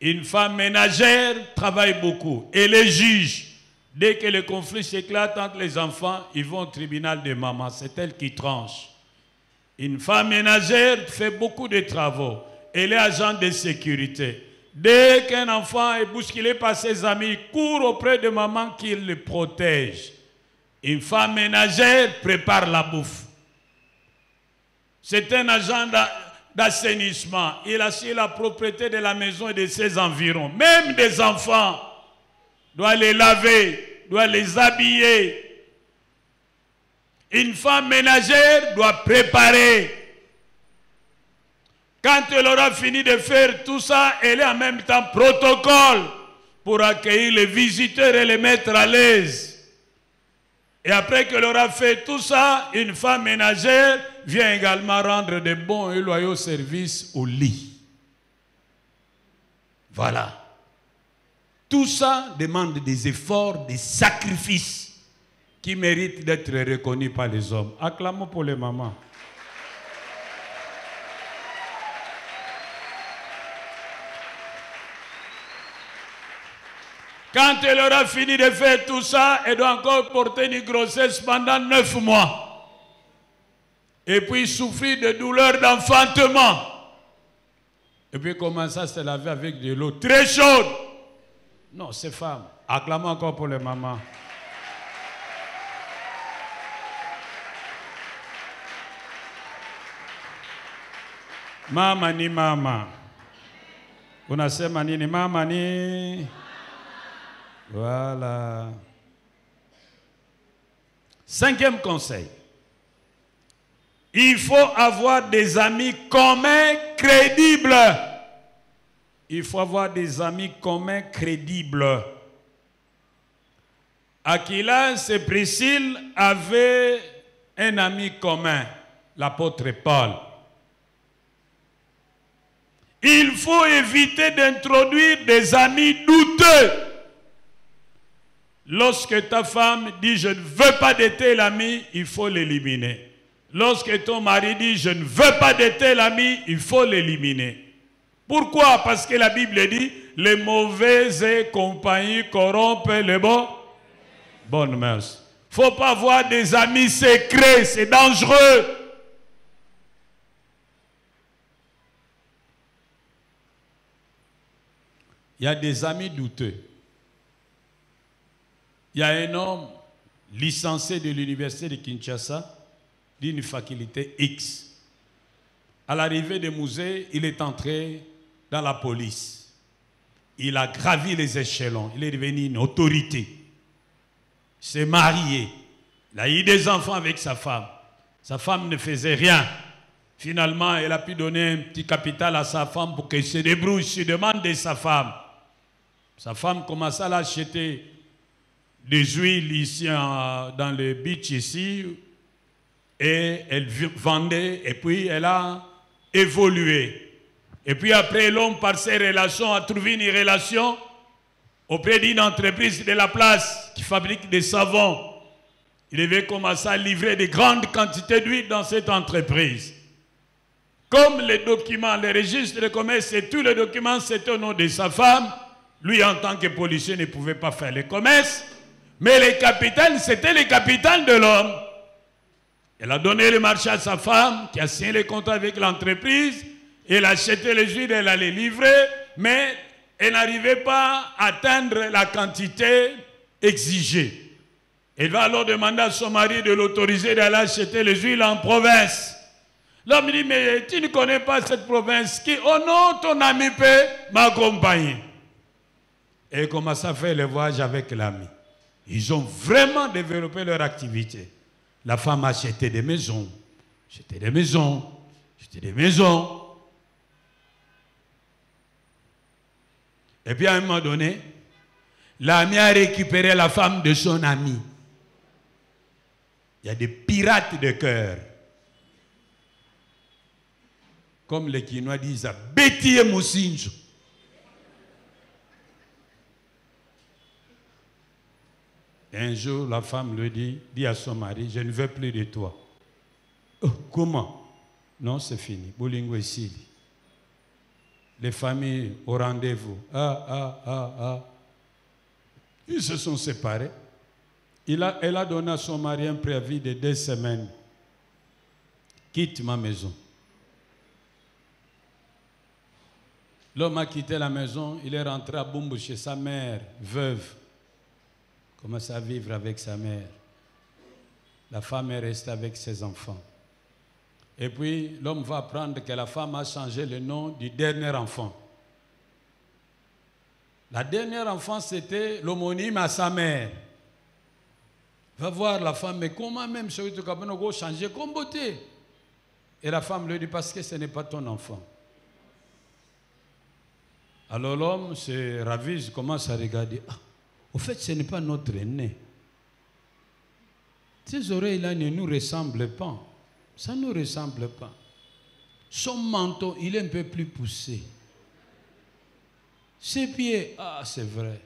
Une femme ménagère travaille beaucoup. Elle est juge. Dès que le conflit s'éclate entre les enfants, ils vont au tribunal de maman. C'est elle qui tranche. Une femme ménagère fait beaucoup de travaux. Elle est agent de sécurité. Dès qu'un enfant est bousculé par ses amis, il court auprès de maman qui le protège. Une femme ménagère prépare la bouffe. C'est un agent d'assainissement. Il assure la propriété de la maison et de ses environs. Même des enfants, doit les laver, doit les habiller. Une femme ménagère doit préparer. Quand elle aura fini de faire tout ça, elle est en même temps protocole pour accueillir les visiteurs et les mettre à l'aise. Et après qu'elle aura fait tout ça, une femme ménagère vient également rendre de bons et loyaux services au lit. Voilà. Tout ça demande des efforts, des sacrifices qui méritent d'être reconnus par les hommes. Acclamons pour les mamans. Quand elle aura fini de faire tout ça, elle doit encore porter une grossesse pendant 9 mois. Et puis souffrir de douleurs d'enfantement. Et puis commencer à se laver avec de l'eau très chaude. Non, ces femmes. Acclamons encore pour les mamans. Mama ni mama. Unasema nini mama ni? Voilà. 5e conseil. Il faut avoir des amis communs crédibles. Il faut avoir des amis communs crédibles. Aquilas et Priscille avaient un ami commun, l'apôtre Paul. Il faut éviter d'introduire des amis douteux. Lorsque ta femme dit « je ne veux pas de tel ami », il faut l'éliminer. Lorsque ton mari dit « je ne veux pas de tel ami », il faut l'éliminer. Pourquoi? Parce que la Bible dit « les mauvaises compagnies corrompent les bonnes mœurs ». Il ne faut pas avoir des amis secrets, c'est dangereux. Il y a des amis douteux. Il y a un homme licencié de l'université de Kinshasa, d'une faculté X. À l'arrivée de Musée, il est entré dans la police. Il a gravi les échelons. Il est devenu une autorité. Il s'est marié. Il a eu des enfants avec sa femme. Sa femme ne faisait rien. Finalement, elle a pu donner un petit capital à sa femme pour qu'elle se débrouille. Il se demande de sa femme. Sa femme commença à l'acheter des huiles ici dans le beach ici, et elle vendait, et puis elle a évolué. Et puis après, l'homme, par ses relations, a trouvé une relation auprès d'une entreprise de la place qui fabrique des savons. Il devait commencer à livrer de grandes quantités d'huile dans cette entreprise. Comme les documents, les registres de commerce et tous les documents, c'était au nom de sa femme, lui, en tant que policier, ne pouvait pas faire le commerce. Mais les capitaines, c'était les capitaines de l'homme. Elle a donné le marché à sa femme, qui a signé le contrat avec l'entreprise. Elle a acheté les huiles, elle a les livré, mais elle n'arrivait pas à atteindre la quantité exigée. Elle va alors demander à son mari de l'autoriser d'aller acheter les huiles en province. L'homme dit, mais tu ne connais pas cette province qui, oh non, ton ami peut m'accompagner. Et elle commence à faire le voyage avec l'ami. Ils ont vraiment développé leur activité. La femme a acheté des maisons, acheté des maisons, acheté des maisons. Et puis à un moment donné, l'ami a récupéré la femme de son ami. Il y a des pirates de cœur. Comme les Quinois disent, Bétié Moussinjo. Un jour, la femme lui dit à son mari, je ne veux plus de toi. Oh, comment? Non, c'est fini. Bolingo ici. Les familles au rendez-vous. Ils se sont séparés. Elle a donné à son mari un préavis de 2 semaines. Quitte ma maison. L'homme a quitté la maison, il est rentré à Bumbu chez sa mère, veuve. Commence à vivre avec sa mère. La femme est restée avec ses enfants. Et puis, l'homme va apprendre que la femme a changé le nom du dernier enfant. La dernière enfant, c'était l'homonyme à sa mère. Va voir la femme, mais comment même ce que tu as changé comme beauté? Et la femme lui dit, parce que ce n'est pas ton enfant. Alors l'homme se ravise, commence à regarder. Ah, au fait, ce n'est pas notre aîné. Ces oreilles-là ne nous ressemblent pas. Ça ne nous ressemble pas. Son menton, il est un peu plus poussé. Ses pieds, ah, c'est vrai.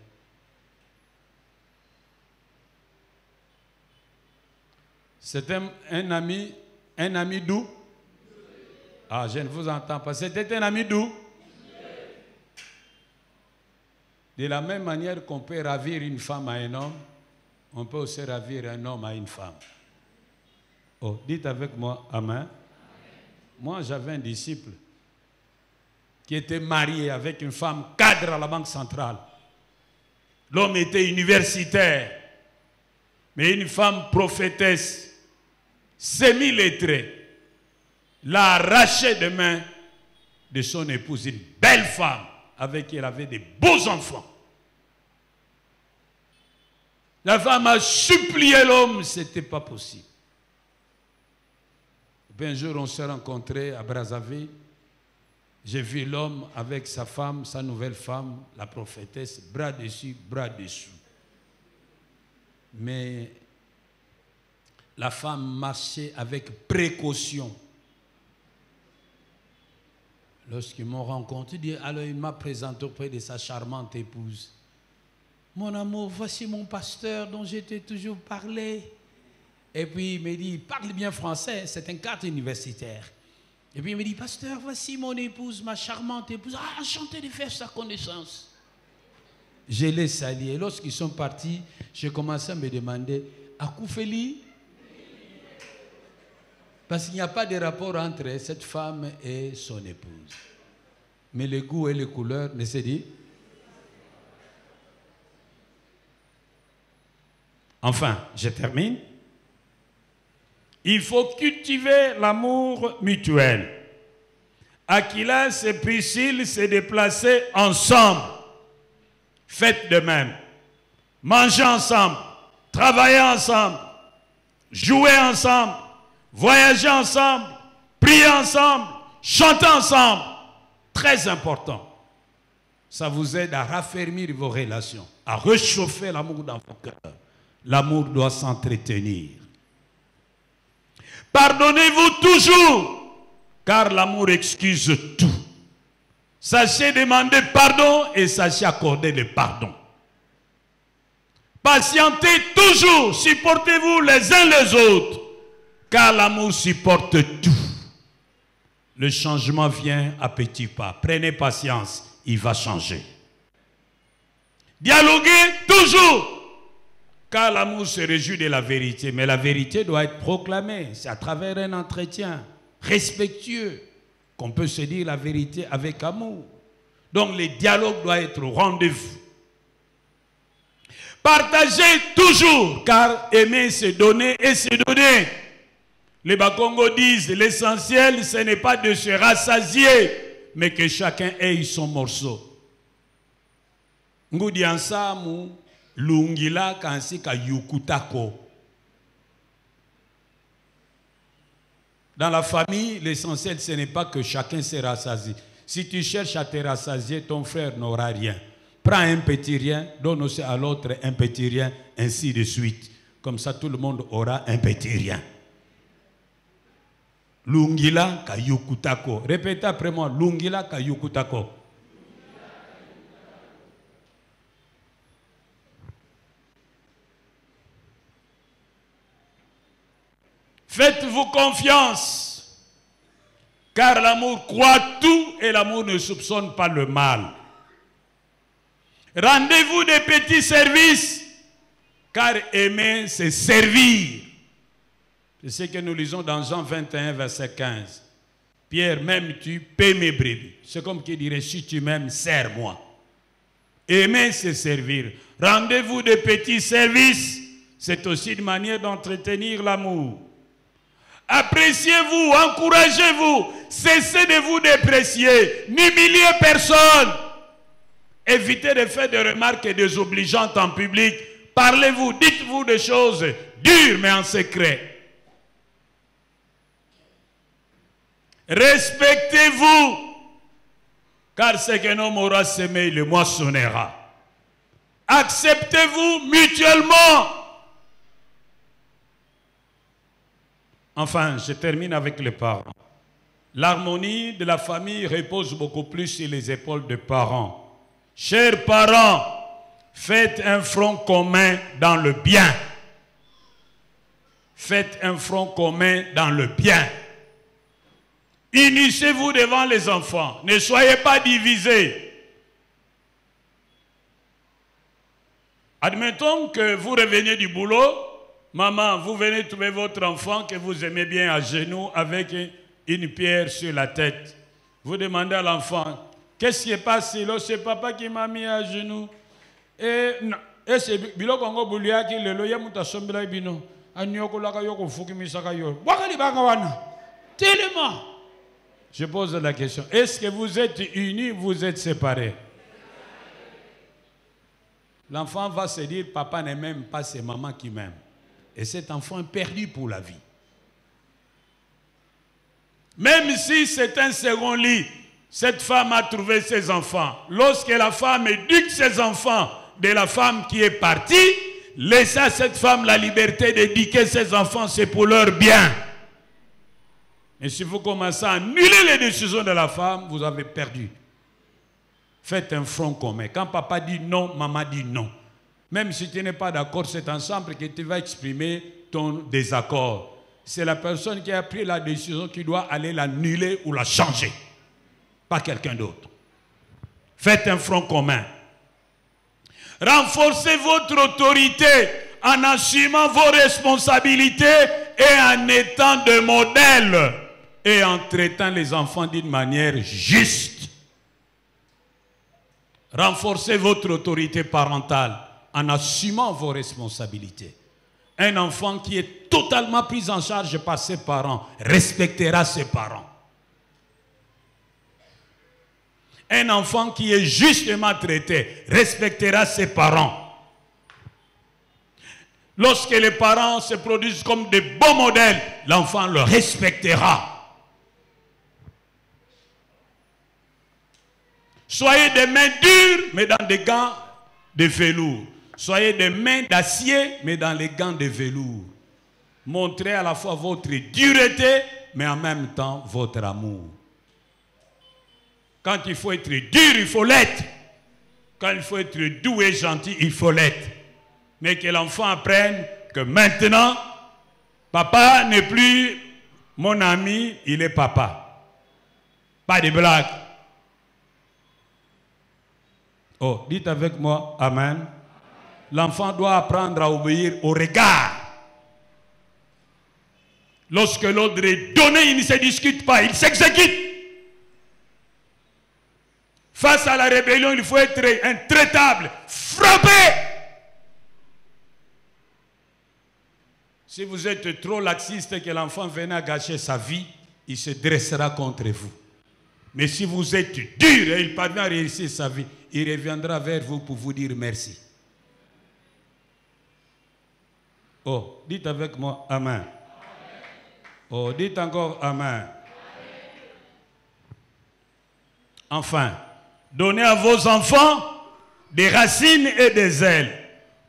C'était un ami d'où? Ah, je ne vous entends pas. C'était un ami d'où? De la même manière qu'on peut ravir une femme à un homme, on peut aussi ravir un homme à une femme. Oh, dites avec moi, amen. Moi, j'avais un disciple qui était marié avec une femme cadre à la Banque centrale. L'homme était universitaire, mais une femme prophétesse, semi-lettrée, l'a arraché des mains de son épouse, une belle femme avec qui elle avait des beaux enfants. La femme a supplié l'homme, ce n'était pas possible. Un jour, on s'est rencontrés à Brazzaville. J'ai vu l'homme avec sa femme, sa nouvelle femme, la prophétesse, bras dessus, bras dessous. Mais la femme marchait avec précaution. Lorsqu'ils m'ont rencontré, alors il m'a présenté auprès de sa charmante épouse. Mon amour, voici mon pasteur dont je t'ai toujours parlé. Et puis il me dit, parle bien français, c'est un cadre universitaire. Et puis il me dit, pasteur, voici mon épouse, ma charmante épouse. Ah, enchanté de faire sa connaissance. Je l'ai salué. Lorsqu'ils sont partis, j'ai commencé à me demander, Akoufeli? Parce qu'il n'y a pas de rapport entre cette femme et son épouse. Mais le goût et les couleurs ne se disent. Enfin, je termine. Il faut cultiver l'amour mutuel. Aquilas et Priscille se déplaçaient ensemble. Faites de même. Mangez ensemble. Travaillez ensemble. Jouez ensemble. Voyagez ensemble. Priez ensemble. Chantez ensemble. Très important. Ça vous aide à raffermir vos relations, à réchauffer l'amour dans vos cœurs. L'amour doit s'entretenir. Pardonnez-vous toujours, car l'amour excuse tout. Sachez demander pardon et sachez accorder le pardon. Patientez toujours, supportez-vous les uns les autres, car l'amour supporte tout. Le changement vient à petits pas. Prenez patience, il va changer. Dialoguez toujours. Car l'amour se réjouit de la vérité, mais la vérité doit être proclamée. C'est à travers un entretien respectueux qu'on peut se dire la vérité avec amour. Donc le dialogue doit être au rendez-vous. Partagez toujours, car aimer c'est donner et c'est donner. Les Bakongo disent l'essentiel ce n'est pas de se rassasier, mais que chacun ait son morceau. Ngudi ansamu. Lungila kansika yukutako. Dans la famille, l'essentiel, ce n'est pas que chacun se rassasie. Si tu cherches à te rassasier, ton frère n'aura rien. Prends un petit rien, donne aussi à l'autre un petit rien, ainsi de suite. Comme ça, tout le monde aura un petit rien. Lungila kayukutako. Répétez après moi, Lungila kayukutako. Faites-vous confiance, car l'amour croit tout et l'amour ne soupçonne pas le mal. Rendez-vous des petits services, car aimer, c'est servir. C'est ce que nous lisons dans Jean 21, verset 15. Pierre, m'aimes-tu? Paie mes brebis. C'est comme qui dirait, si tu m'aimes, sers-moi. Aimer, c'est servir. Rendez-vous de petits services. C'est aussi une manière d'entretenir l'amour. Appréciez-vous, encouragez-vous. Cessez de vous déprécier. N'humiliez personne. Évitez de faire des remarques désobligeantes en public. Parlez-vous, dites-vous des choses dures mais en secret. Respectez-vous, car ce qu'un homme aura semé, il le moissonnera. Acceptez-vous mutuellement. Enfin, je termine avec les parents. L'harmonie de la famille repose beaucoup plus sur les épaules des parents. Chers parents, faites un front commun dans le bien. Faites un front commun dans le bien. Unissez-vous devant les enfants. Ne soyez pas divisés. Admettons que vous reveniez du boulot. Maman, vous venez trouver votre enfant que vous aimez bien à genoux avec une pierre sur la tête. Vous demandez à l'enfant, qu'est-ce qui est passé là? C'est papa qui m'a mis à genoux. Et c'est bilo kongo bulia qui le loya muta sombela bino. Anyoko laka yoko fuki misaka yo. Wakali bakawana. Tellement. Je pose la question, est-ce que vous êtes unis ou vous êtes séparés? L'enfant va se dire, papa ne m'aime pas, c'est maman qui m'aime. Et cet enfant est perdu pour la vie. Même si c'est un second lit, cette femme a trouvé ses enfants. Lorsque la femme éduque ses enfants de la femme qui est partie, laissez à cette femme la liberté d'éduquer ses enfants, c'est pour leur bien. Et si vous commencez à annuler les décisions de la femme, vous avez perdu. Faites un front commun. Quand papa dit non, maman dit non. Même si tu n'es pas d'accord, c'est ensemble que tu vas exprimer ton désaccord. C'est la personne qui a pris la décision qui doit aller l'annuler ou la changer. Pas quelqu'un d'autre. Faites un front commun. Renforcez votre autorité en assumant vos responsabilités et en étant de modèle et en traitant les enfants d'une manière juste. Renforcez votre autorité parentale en assumant vos responsabilités. Un enfant qui est totalement pris en charge par ses parents respectera ses parents. Un enfant qui est justement traité respectera ses parents. Lorsque les parents se produisent comme de bons modèles, l'enfant le respectera. Soyez des mains dures, mais dans des gants de velours. Soyez des mains d'acier, mais dans les gants de velours. Montrez à la fois votre dureté, mais en même temps votre amour. Quand il faut être dur, il faut l'être. Quand il faut être doux et gentil, il faut l'être. Mais que l'enfant apprenne que maintenant, papa n'est plus mon ami, il est papa. Pas de blagues. Oh, dites avec moi, amen. L'enfant doit apprendre à obéir au regard. Lorsque l'ordre est donné, il ne se discute pas, il s'exécute. Face à la rébellion, il faut être intraitable, frapper. Si vous êtes trop laxiste et que l'enfant venait à gâcher sa vie, il se dressera contre vous. Mais si vous êtes dur et il parvient à réussir sa vie, il reviendra vers vous pour vous dire merci. Oh, dites avec moi, amen. Oh, dites encore amen. Enfin, donnez à vos enfants des racines et des ailes.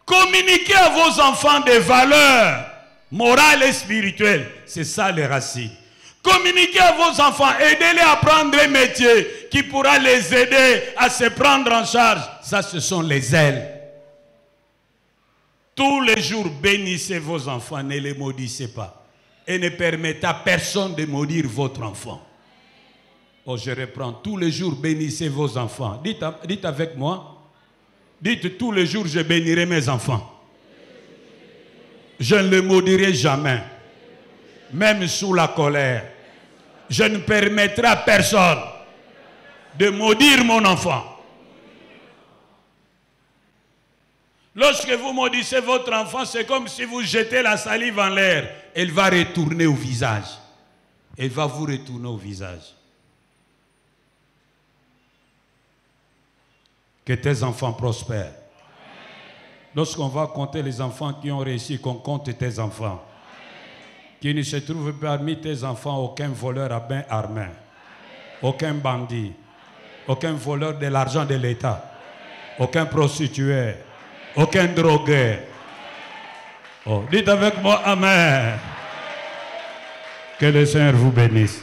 Communiquez à vos enfants des valeurs morales et spirituelles. C'est ça les racines. Communiquez à vos enfants, aidez-les à prendre un métier qui pourra les aider à se prendre en charge. Ça, ce sont les ailes. Tous les jours, bénissez vos enfants, ne les maudissez pas. Et ne permettez à personne de maudire votre enfant. Oh, je reprends. Tous les jours, bénissez vos enfants. Dites avec moi. Dites tous les jours, je bénirai mes enfants. Je ne les maudirai jamais. Même sous la colère. je ne permettrai à personne de maudire mon enfant. Lorsque vous maudissez votre enfant, c'est comme si vous jetez la salive en l'air. Elle va retourner au visage. Elle va vous retourner au visage. Que tes enfants prospèrent. Lorsqu'on va compter les enfants qui ont réussi, qu'on compte tes enfants. Qu'il ne se trouve parmi tes enfants aucun voleur à main armée, aucun bandit, aucun voleur de l'argent de l'État, aucun prostitué, aucun drogué. Oh, dites avec moi Amen. Que le Seigneur vous bénisse.